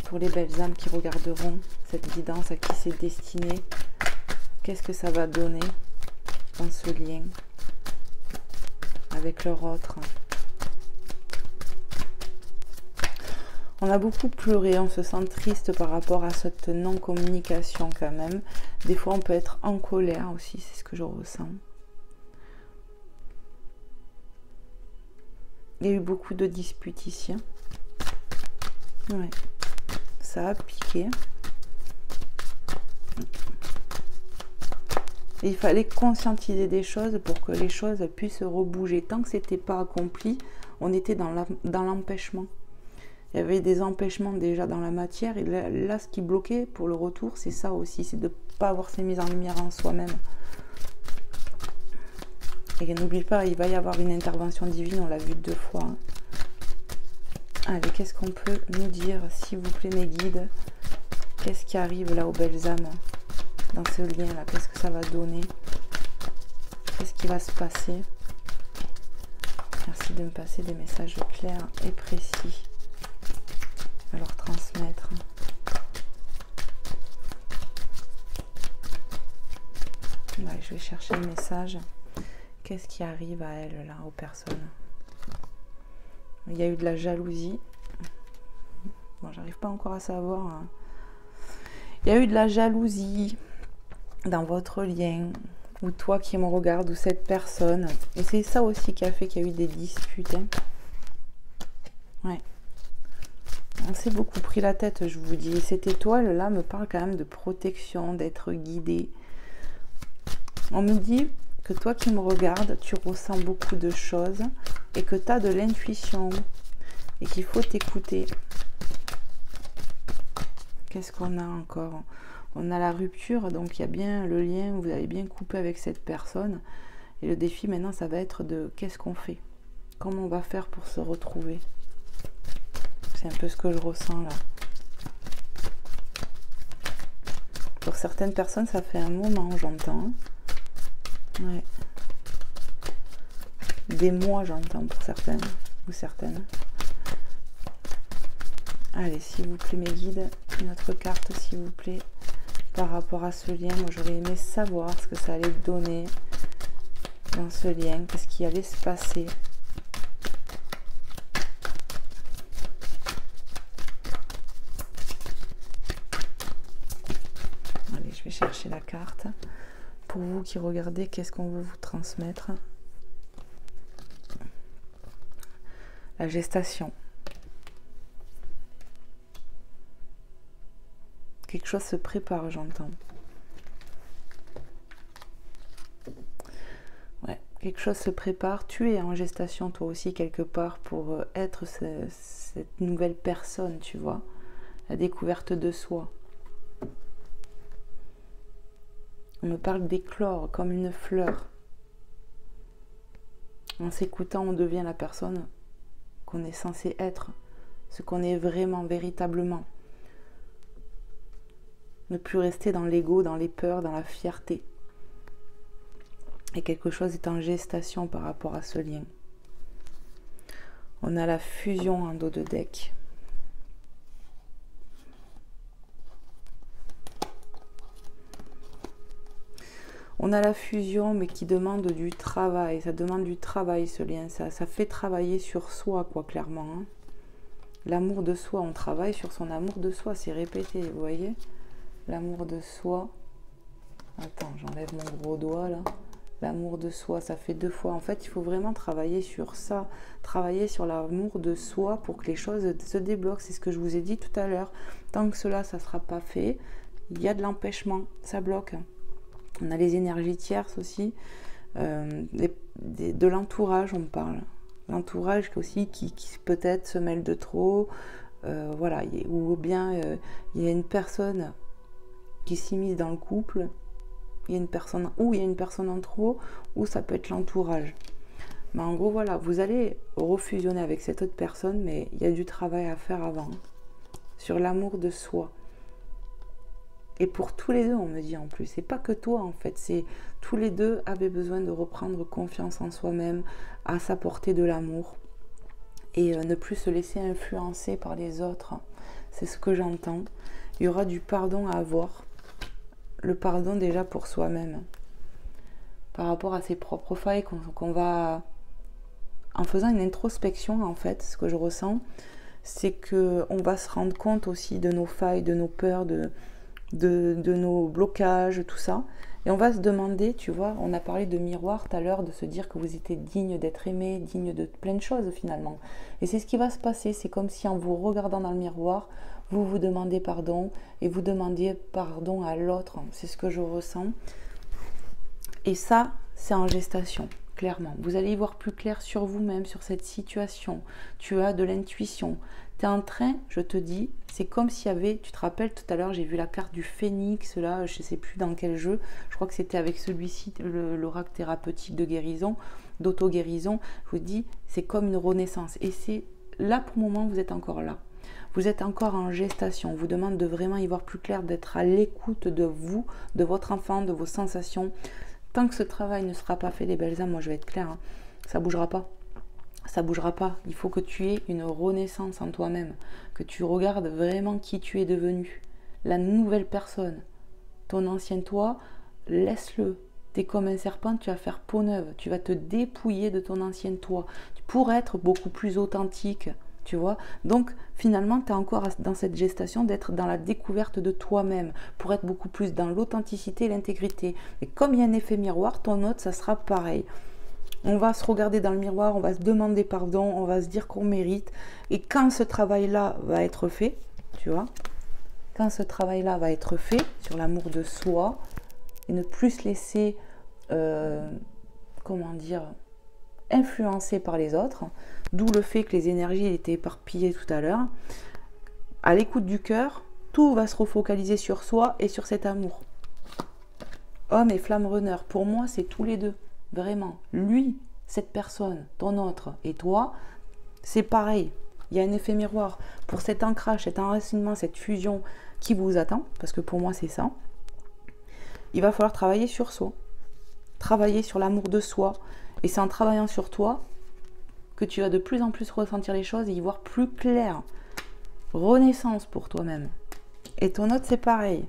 pour les belles âmes qui regarderont cette guidance, à qui c'est destiné. Qu'est-ce que ça va donner dans ce lien avec leur autre? On a beaucoup pleuré, on se sent triste par rapport à cette non-communication quand même. Des fois, on peut être en colère aussi, c'est ce que je ressens. Il y a eu beaucoup de disputes ici. Ouais. Ça a piqué. Et il fallait conscientiser des choses pour que les choses puissent rebouger. Tant que ce n'était pas accompli, on était dans l'empêchement. Il y avait des empêchements déjà dans la matière. Et là, ce qui bloquait pour le retour, c'est ça aussi. C'est de ne pas avoir ces mises en lumière en soi-même. Et n'oublie pas, il va y avoir une intervention divine. On l'a vu 2 fois. Hein. Allez, qu'est-ce qu'on peut nous dire, s'il vous plaît, mes guides? Qu'est-ce qui arrive là aux belles âmes dans ce lien-là? Qu'est-ce que ça va donner? Qu'est-ce qui va se passer? Merci de me passer des messages clairs et précis à leur transmettre. Ouais, je vais chercher le message. Qu'est-ce qui arrive à elle, là, aux personnes? Il y a eu de la jalousie. Bon, j'arrive pas encore à savoir. Hein. Il y a eu de la jalousie dans votre lien, ou toi qui me regarde, ou cette personne. Et c'est ça aussi qui a fait qu'il y a eu des disputes. Hein. Ouais. On s'est beaucoup pris la tête, je vous dis. Cette étoile-là me parle quand même de protection, d'être guidé. On me dit que toi qui me regardes, tu ressens beaucoup de choses et que tu as de l'intuition et qu'il faut t'écouter. Qu'est-ce qu'on a encore? On a la rupture, donc il y a bien le lien, vous avez bien coupé avec cette personne. Et le défi maintenant, ça va être de qu'est-ce qu'on fait? Comment on va faire pour se retrouver? C'est un peu ce que je ressens là. Pour certaines personnes, ça fait un moment, j'entends. Ouais. Des mois, j'entends pour certaines ou certaines. Allez, s'il vous plaît, mes guides, une autre carte, s'il vous plaît, par rapport à ce lien. Moi, j'aurais aimé savoir ce que ça allait donner dans ce lien, qu'est-ce qui allait se passer. Allez, je vais chercher la carte. Pour vous qui regardez, qu'est-ce qu'on veut vous transmettre? La gestation. Quelque chose se prépare, j'entends. Ouais, quelque chose se prépare. Tu es en gestation, toi aussi, quelque part, pour être cette nouvelle personne, tu vois. La découverte de soi. On me parle d'éclore comme une fleur. En s'écoutant, on devient la personne qu'on est censé être, ce qu'on est vraiment, véritablement. Ne plus rester dans l'ego, dans les peurs, dans la fierté. Et quelque chose est en gestation par rapport à ce lien. On a la fusion en dos de deck. On a la fusion, mais qui demande du travail. Ça demande du travail, ce lien. Ça fait travailler sur soi, quoi, clairement. Hein. L'amour de soi, on travaille sur son amour de soi. C'est répété, vous voyez? L'amour de soi. Attends, j'enlève mon gros doigt, là. L'amour de soi, ça fait 2 fois. En fait, il faut vraiment travailler sur ça. Travailler sur l'amour de soi pour que les choses se débloquent. C'est ce que je vous ai dit tout à l'heure. Tant que cela, ça ne sera pas fait, il y a de l'empêchement. Ça bloque. On a les énergies tierces aussi, de l'entourage, on me parle. L'entourage aussi qui peut-être se mêle de trop, voilà, ou bien il y a une personne qui s'immisce dans le couple, il y a une personne en trop, ou ça peut être l'entourage. Mais en gros, voilà, vous allez refusionner avec cette autre personne, mais il y a du travail à faire avant, sur l'amour de soi. Et pour tous les deux, on me dit en plus, c'est pas que toi en fait, c'est tous les deux avaient besoin de reprendre confiance en soi-même, à s'apporter de l'amour et ne plus se laisser influencer par les autres. C'est ce que j'entends. Il y aura du pardon à avoir, le pardon déjà pour soi-même, par rapport à ses propres failles qu'on va, en faisant une introspection en fait, ce que je ressens, c'est que on va se rendre compte aussi de nos failles, de nos peurs, de nos blocages, tout ça. Et on va se demander, tu vois, on a parlé de miroir tout à l'heure, de se dire que vous étiez digne d'être aimé, digne de plein de choses finalement. Et c'est ce qui va se passer, c'est comme si en vous regardant dans le miroir, vous vous demandez pardon et vous demandiez pardon à l'autre. C'est ce que je ressens. Et ça, c'est en gestation, clairement. Vous allez y voir plus clair sur vous-même, sur cette situation. Tu as de l'intuition. Tu es en train, je te dis, c'est comme s'il y avait, tu te rappelles tout à l'heure, j'ai vu la carte du phénix, là, je ne sais plus dans quel jeu, je crois que c'était avec celui-ci, l'oracle thérapeutique de guérison, d'auto-guérison. Je vous dis, c'est comme une renaissance. Et c'est là, pour le moment, vous êtes encore là. Vous êtes encore en gestation. On vous demande de vraiment y voir plus clair, d'être à l'écoute de vous, de votre enfant, de vos sensations. Tant que ce travail ne sera pas fait, les belles âmes, moi je vais être claire, hein, ça ne bougera pas. Ça ne bougera pas. Il faut que tu aies une renaissance en toi-même, que tu regardes vraiment qui tu es devenu, la nouvelle personne. Ton ancien toi, laisse-le. Tu es comme un serpent, tu vas faire peau neuve, tu vas te dépouiller de ton ancien toi pour être beaucoup plus authentique, tu vois. Donc finalement, tu es encore dans cette gestation d'être dans la découverte de toi-même, pour être beaucoup plus dans l'authenticité et l'intégrité. Et comme il y a un effet miroir, ton autre, ça sera pareil. On va se regarder dans le miroir, on va se demander pardon, on va se dire qu'on mérite. Et quand ce travail-là va être fait, tu vois, quand ce travail-là va être fait sur l'amour de soi, et ne plus se laisser, comment dire, influencer par les autres, d'où le fait que les énergies étaient éparpillées tout à l'heure, à l'écoute du cœur, tout va se refocaliser sur soi et sur cet amour. Homme et flamme runner, pour moi, c'est tous les deux. Vraiment, lui, cette personne, ton autre et toi, c'est pareil. Il y a un effet miroir. Pour cet ancrage, cet enracinement, cette fusion qui vous attend, parce que pour moi c'est ça, il va falloir travailler sur soi. Travailler sur l'amour de soi. Et c'est en travaillant sur toi que tu vas de plus en plus ressentir les choses et y voir plus clair. Renaissance pour toi-même. Et ton autre, c'est pareil.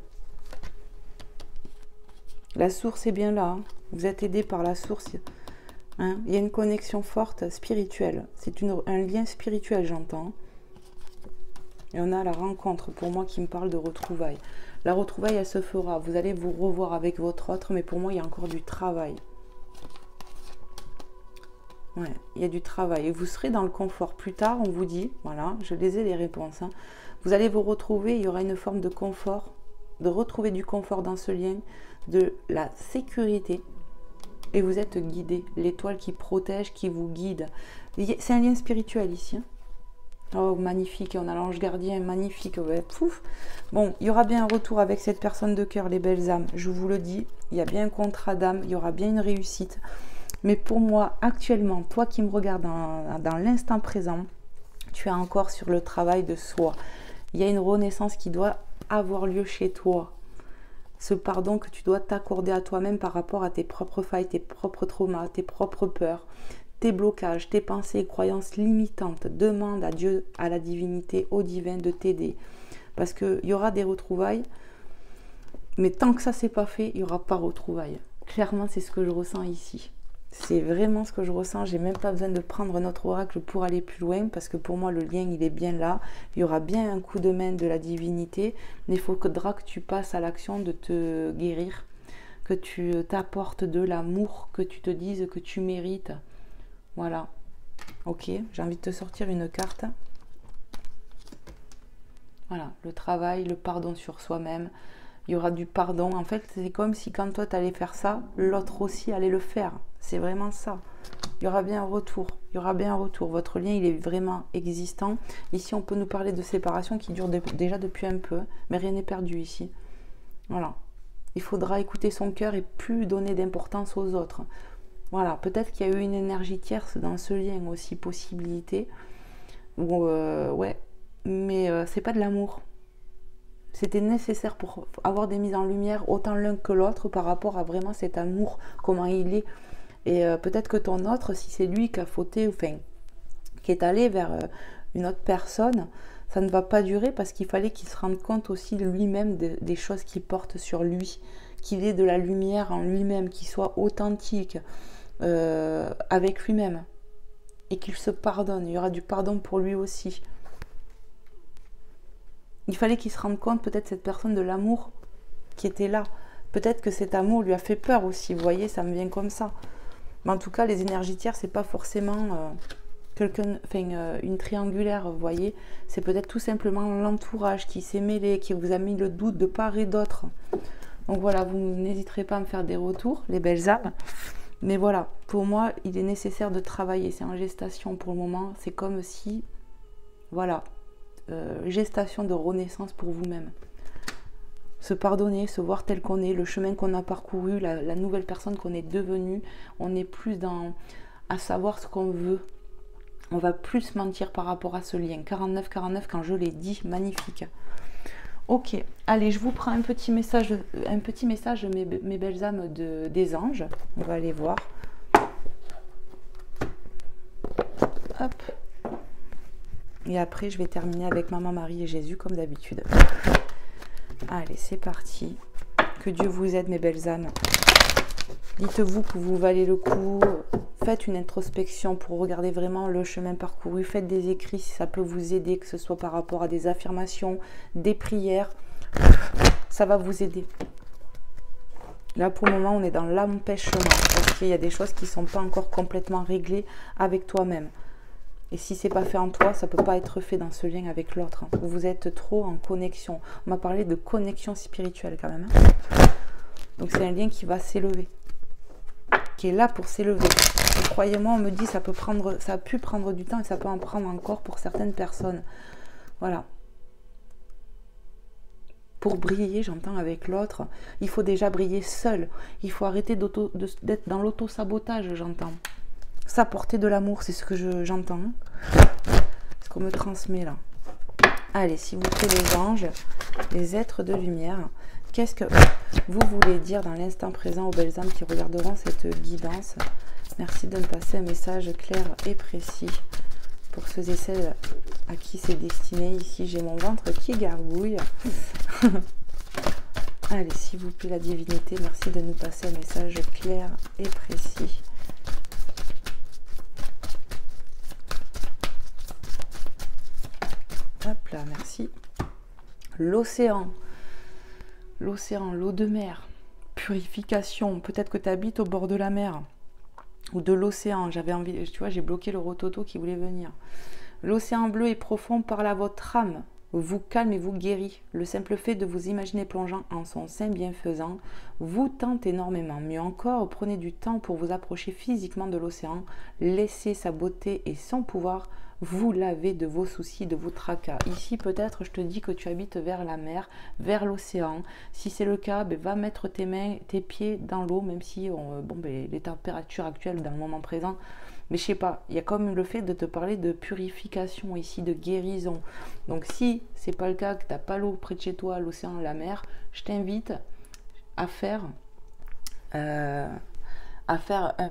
La source est bien là. Hein. Vous êtes aidé par la source. Hein. Il y a une connexion forte spirituelle. C'est un lien spirituel, j'entends. Et on a la rencontre, pour moi, qui me parle de retrouvailles. La retrouvaille, elle se fera. Vous allez vous revoir avec votre autre, mais pour moi, il y a encore du travail. Ouais, il y a du travail. Et vous serez dans le confort. Plus tard, on vous dit, voilà, je les ai les réponses. Hein. Vous allez vous retrouver, il y aura une forme de confort, de retrouver du confort dans ce lien, de la sécurité. Et vous êtes guidé. L'étoile qui protège, qui vous guide. C'est un lien spirituel ici. Hein. Oh, magnifique. On a l'ange gardien, magnifique. Ouais, pouf. Bon, il y aura bien un retour avec cette personne de cœur, les belles âmes. Je vous le dis, il y a bien un contrat d'âme, il y aura bien une réussite. Mais pour moi, actuellement, toi qui me regardes dans l'instant présent, tu es encore sur le travail de soi. Il y a une renaissance qui doit avoir lieu chez toi. Ce pardon que tu dois t'accorder à toi-même par rapport à tes propres failles, tes propres traumas, tes propres peurs, tes blocages, tes pensées et croyances limitantes. Demande à Dieu, à la divinité, au divin de t'aider. Parce qu'il y aura des retrouvailles, mais tant que ça c'est pas fait, il n'y aura pas de retrouvailles. Clairement, c'est ce que je ressens ici. C'est vraiment ce que je ressens. J'ai même pas besoin de prendre notre oracle pour aller plus loin, parce que pour moi, le lien, il est bien là. Il y aura bien un coup de main de la divinité, mais il faudra que tu passes à l'action de te guérir, que tu t'apportes de l'amour, que tu te dises que tu mérites. Voilà. Ok, j'ai envie de te sortir une carte. Voilà, le travail, le pardon sur soi-même. Il y aura du pardon. En fait, c'est comme si quand toi, tu allais faire ça, l'autre aussi allait le faire. C'est vraiment ça. Il y aura bien un retour. Il y aura bien un retour. Votre lien, il est vraiment existant. Ici, on peut nous parler de séparation qui dure déjà depuis un peu. Mais rien n'est perdu ici. Voilà. Il faudra écouter son cœur et plus donner d'importance aux autres. Voilà. Peut-être qu'il y a eu une énergie tierce dans ce lien aussi, possibilité. Ouais. Mais c'est pas de l'amour. C'était nécessaire pour avoir des mises en lumière autant l'un que l'autre par rapport à vraiment cet amour, comment il est. Et peut-être que ton autre, si c'est lui qui a fauté, enfin, qui est allé vers une autre personne, ça ne va pas durer parce qu'il fallait qu'il se rende compte aussi de lui-même des choses qu'il porte sur lui, qu'il ait de la lumière en lui-même, qu'il soit authentique avec lui-même et qu'il se pardonne. Il y aura du pardon pour lui aussi. Il fallait qu'il se rende compte, peut-être cette personne, de l'amour qui était là. Peut-être que cet amour lui a fait peur aussi. Vous voyez, ça me vient comme ça. Mais en tout cas, les énergies tiers, c'est pas forcément une triangulaire, vous voyez. C'est peut-être tout simplement l'entourage qui s'est mêlé, qui vous a mis le doute de part et d'autre. Donc voilà, vous n'hésiterez pas à me faire des retours, les belles âmes. Mais voilà, pour moi, il est nécessaire de travailler. C'est en gestation pour le moment. C'est comme si, voilà, gestation de renaissance pour vous-même. Se pardonner, se voir tel qu'on est, le chemin qu'on a parcouru, la nouvelle personne qu'on est devenue. On est plus à savoir ce qu'on veut. On va plus mentir par rapport à ce lien. 49-49, quand je l'ai dit, magnifique. Ok, allez, je vous prends un petit message, mes belles âmes des anges. On va aller voir. Hop. Et après, je vais terminer avec Maman Marie et Jésus, comme d'habitude. Allez, c'est parti. Que Dieu vous aide, mes belles âmes. Dites-vous que vous valez le coup. Faites une introspection pour regarder vraiment le chemin parcouru. Faites des écrits si ça peut vous aider, que ce soit par rapport à des affirmations, des prières. Ça va vous aider. Là, pour le moment, on est dans l'empêchement. Parce qu'il y a des choses qui ne sont pas encore complètement réglées avec toi-même. Et si ce n'est pas fait en toi, ça ne peut pas être fait dans ce lien avec l'autre. Vous êtes trop en connexion. On m'a parlé de connexion spirituelle quand même. Donc c'est un lien qui va s'élever. Qui est là pour s'élever. Croyez-moi, on me dit ça a pu prendre du temps et ça peut en prendre encore pour certaines personnes. Voilà. Pour briller, j'entends avec l'autre, il faut déjà briller seul. Il faut arrêter d'être dans l'auto-sabotage, j'entends. S'apporter de l'amour, c'est ce que j'entends. Ce qu'on me transmet là. Allez, s'il vous plaît, les anges, les êtres de lumière, qu'est-ce que vous voulez dire dans l'instant présent aux belles âmes qui regarderont cette guidance? Merci de me passer un message clair et précis pour ceux et celles à qui c'est destiné. Ici, j'ai mon ventre qui gargouille. Allez, s'il vous plaît, la divinité, merci de nous passer un message clair et précis. Hop là, merci. L'océan, l'eau de mer, purification. Peut-être que tu habites au bord de la mer ou de l'océan. J'avais envie, tu vois, j'ai bloqué le rototo qui voulait venir. L'océan bleu est profond, parle à votre âme, vous calme et vous guérit. Le simple fait de vous imaginer plongeant en son sein bienfaisant vous tente énormément. Mieux encore, prenez du temps pour vous approcher physiquement de l'océan. Laissez sa beauté et son pouvoir vous laver de vos soucis, de vos tracas. Ici, peut-être, je te dis que tu habites vers la mer, vers l'océan. Si c'est le cas, va mettre tes mains, tes pieds dans l'eau, même si les températures actuelles dans le moment présent. Mais je sais pas, il y a comme le fait de te parler de purification ici, de guérison. Donc si c'est pas le cas, que tu n'as pas l'eau près de chez toi, l'océan, la mer, je t'invite à faire un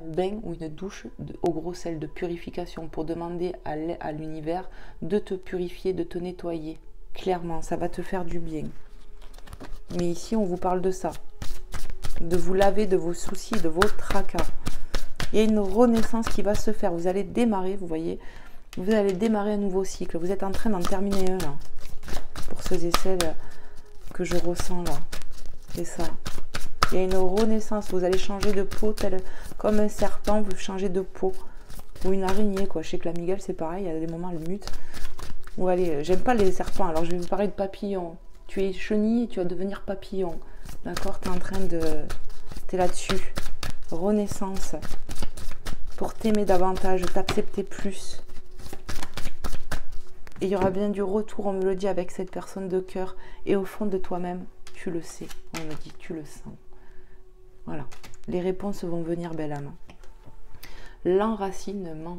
bain ou une douche au gros sel de purification pour demander à l'univers de te purifier, de te nettoyer. Clairement, ça va te faire du bien. Mais ici, on vous parle de ça. De vous laver de vos soucis, de vos tracas. Il y a une renaissance qui va se faire. Vous allez démarrer, vous voyez, vous allez démarrer un nouveau cycle. Vous êtes en train d'en terminer un, là. Pour ceux et celles que je ressens, là. C'est ça. Il y a une renaissance. Vous allez changer de peau, tel comme un serpent, vous changez de peau. Ou une araignée, quoi. Je sais que la migale, c'est pareil. Il y a des moments, elle mute. Ou allez, j'aime pas les serpents. Alors, je vais vous parler de papillon. Tu es chenille et tu vas devenir papillon. D'accord? Tu es en train de... Tu es là-dessus. Renaissance. Pour t'aimer davantage, t'accepter plus. Et il y aura bien du retour, on me le dit, avec cette personne de cœur. Et au fond de toi-même, tu le sais. On me dit, tu le sens. Voilà. Les réponses vont venir, belle âme. L'enracinement.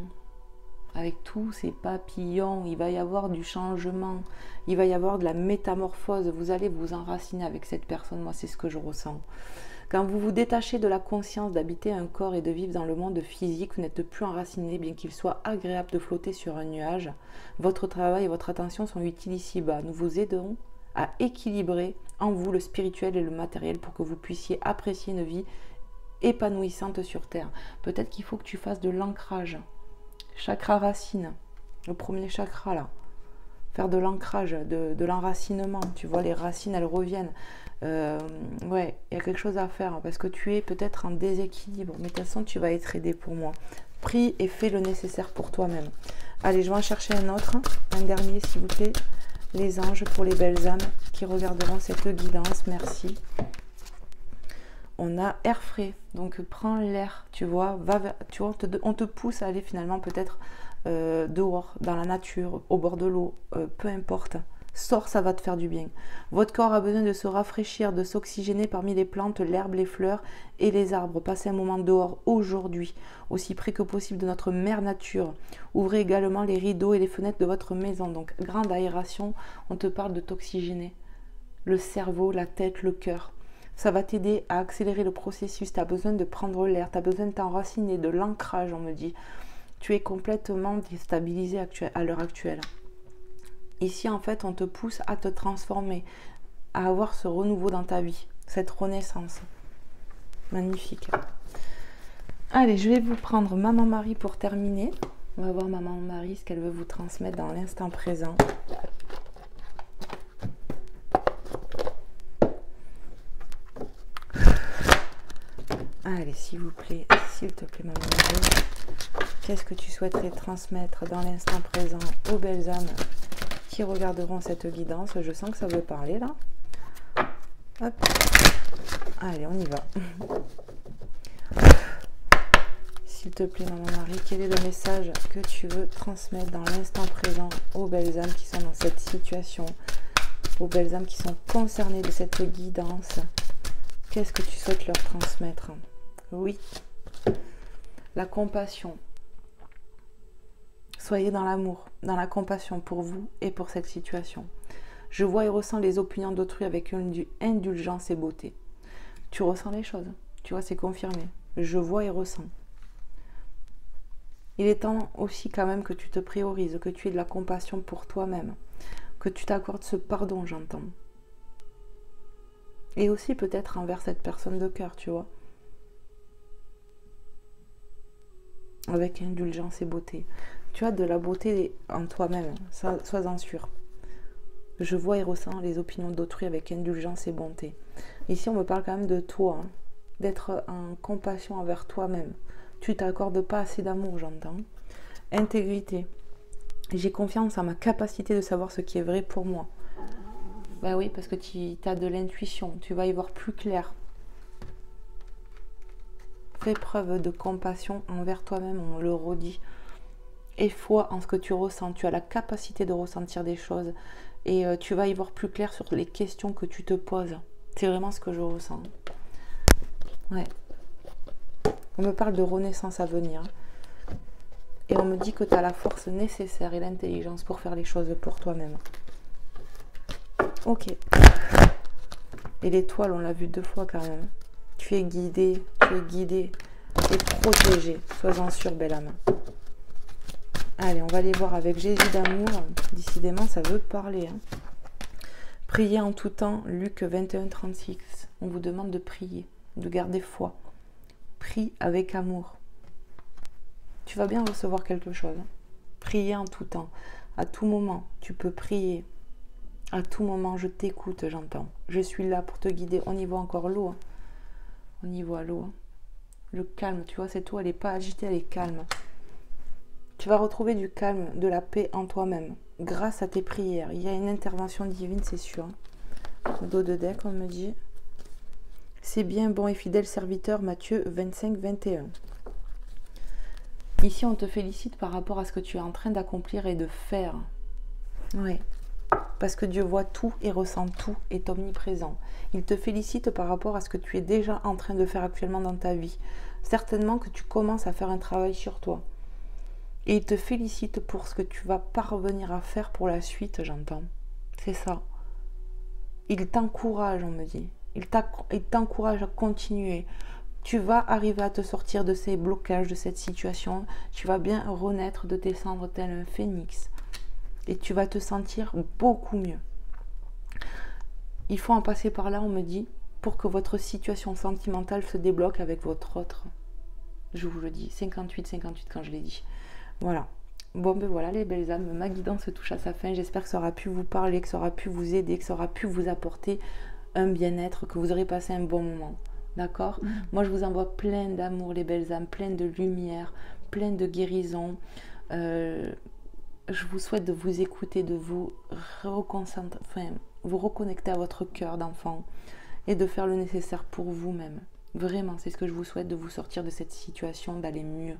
Avec tous ces papillons, il va y avoir du changement. Il va y avoir de la métamorphose. Vous allez vous enraciner avec cette personne. Moi, c'est ce que je ressens. Quand vous vous détachez de la conscience d'habiter un corps et de vivre dans le monde physique, vous n'êtes plus enraciné, bien qu'il soit agréable de flotter sur un nuage. Votre travail et votre attention sont utiles ici-bas. Nous vous aiderons à équilibrer en vous le spirituel et le matériel pour que vous puissiez apprécier une vie épanouissante sur Terre. Peut-être qu'il faut que tu fasses de l'ancrage. Chakra racine, le premier chakra là. Faire de l'ancrage, de l'enracinement. Tu vois, les racines, elles reviennent. Ouais, il y a quelque chose à faire parce que tu es peut-être en déséquilibre. Mais de toute façon, tu vas être aidé pour moi. Prie et fais le nécessaire pour toi-même. Allez, je vais en chercher un autre. Un dernier, s'il vous plaît. Les anges pour les belles âmes qui regarderont cette guidance. Merci. On a air frais. Donc, prends l'air, tu vois. On te pousse à aller finalement peut-être dehors, dans la nature, au bord de l'eau. Peu importe. Sors, ça va te faire du bien. Votre corps a besoin de se rafraîchir, de s'oxygéner parmi les plantes, l'herbe, les fleurs et les arbres. Passez un moment dehors aujourd'hui, aussi près que possible de notre mère nature. Ouvrez également les rideaux et les fenêtres de votre maison. Donc, grande aération, on te parle de t'oxygéner. Le cerveau, la tête, le cœur. Ça va t'aider à accélérer le processus. Tu as besoin de prendre l'air, tu as besoin de t'enraciner, de l'ancrage, on me dit. Tu es complètement déstabilisé à l'heure actuelle. Ici, en fait, on te pousse à te transformer, à avoir ce renouveau dans ta vie, cette renaissance. Magnifique. Allez, je vais vous prendre Maman Marie pour terminer. On va voir Maman Marie, ce qu'elle veut vous transmettre dans l'instant présent. Allez, s'il vous plaît, s'il te plaît, Maman Marie, qu'est-ce que tu souhaiterais transmettre dans l'instant présent aux belles âmes qui regarderont cette guidance? Je sens que ça veut parler là. Hop. Allez, on y va. S'il te plaît, Maman Marie, quel est le message que tu veux transmettre dans l'instant présent aux belles âmes qui sont dans cette situation, aux belles âmes qui sont concernées de cette guidance? Qu'est-ce que tu souhaites leur transmettre? Oui. La compassion. Soyez dans l'amour, dans la compassion pour vous et pour cette situation. Je vois et ressens les opinions d'autrui avec une indulgence et beauté. Tu ressens les choses. Tu vois, c'est confirmé. Je vois et ressens. Il est temps aussi quand même que tu te priorises, que tu aies de la compassion pour toi-même, que tu t'accordes ce pardon, j'entends. Et aussi peut-être envers cette personne de cœur, tu vois. Avec indulgence et beauté. Tu as de la beauté en toi-même, sois-en sûr. Je vois et ressens les opinions d'autrui avec indulgence et bonté. Ici, on me parle quand même de toi, hein, d'être en compassion envers toi-même. Tu t'accordes pas assez d'amour, j'entends. Intégrité. J'ai confiance en ma capacité de savoir ce qui est vrai pour moi. Ben oui, parce que tu as de l'intuition, tu vas y voir plus clair. Fais preuve de compassion envers toi-même, on le redit. Et foi en ce que tu ressens. Tu as la capacité de ressentir des choses et tu vas y voir plus clair sur les questions que tu te poses. C'est vraiment ce que je ressens. Ouais. On me parle de renaissance à venir. Et on me dit que tu as la force nécessaire et l'intelligence pour faire les choses pour toi-même. Ok. Et l'étoile, on l'a vu 2 fois quand même. Tu es guidé et protégé. Sois-en sûr, belle âme. Allez, on va aller voir avec Jésus d'amour. Décidément, ça veut parler. Hein. Priez en tout temps, Luc 21, 36. On vous demande de prier, de garder foi. Prie avec amour. Tu vas bien recevoir quelque chose. Hein. Priez en tout temps. À tout moment, tu peux prier. À tout moment, je t'écoute, j'entends. Je suis là pour te guider. On y voit encore l'eau. Hein. On y voit l'eau. Hein. Le calme, tu vois, cette eau, elle n'est pas agitée, elle est calme. Tu vas retrouver du calme, de la paix en toi-même, grâce à tes prières. Il y a une intervention divine, c'est sûr. Dos de deck, on me dit. C'est bien, bon et fidèle serviteur, Matthieu 25, 21. Ici, on te félicite par rapport à ce que tu es en train d'accomplir et de faire. Oui. Parce que Dieu voit tout et ressent tout, est omniprésent. Il te félicite par rapport à ce que tu es déjà en train de faire actuellement dans ta vie. Certainement que tu commences à faire un travail sur toi. Et il te félicite pour ce que tu vas parvenir à faire pour la suite, j'entends. C'est ça. Il t'encourage, on me dit. Il t'encourage à continuer. Tu vas arriver à te sortir de ces blocages, de cette situation. Tu vas bien renaître de tes cendres tel un phénix. Et tu vas te sentir beaucoup mieux. Il faut en passer par là, on me dit, pour que votre situation sentimentale se débloque avec votre autre. Je vous le dis, 58-58 quand je l'ai dit. Voilà. Bon, ben voilà les belles âmes, ma guidance se touche à sa fin. J'espère que ça aura pu vous parler, que ça aura pu vous aider, que ça aura pu vous apporter un bien-être, que vous aurez passé un bon moment. D'accord ? Moi, je vous envoie plein d'amour, les belles âmes, plein de lumière, plein de guérison. Je vous souhaite de vous écouter, de vous vous reconnecter à votre cœur d'enfant et de faire le nécessaire pour vous-même. Vraiment, c'est ce que je vous souhaite, de vous sortir de cette situation, d'aller mieux.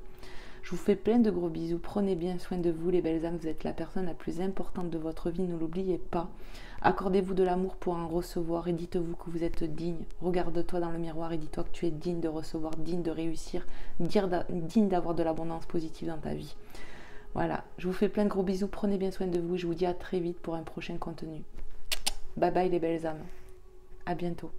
Je vous fais plein de gros bisous. Prenez bien soin de vous, les belles âmes. Vous êtes la personne la plus importante de votre vie. Ne l'oubliez pas. Accordez-vous de l'amour pour en recevoir et dites-vous que vous êtes digne. Regarde-toi dans le miroir et dis-toi que tu es digne de recevoir, digne de réussir, digne d'avoir de l'abondance positive dans ta vie. Voilà, je vous fais plein de gros bisous. Prenez bien soin de vous. Je vous dis à très vite pour un prochain contenu. Bye bye les belles âmes. À bientôt.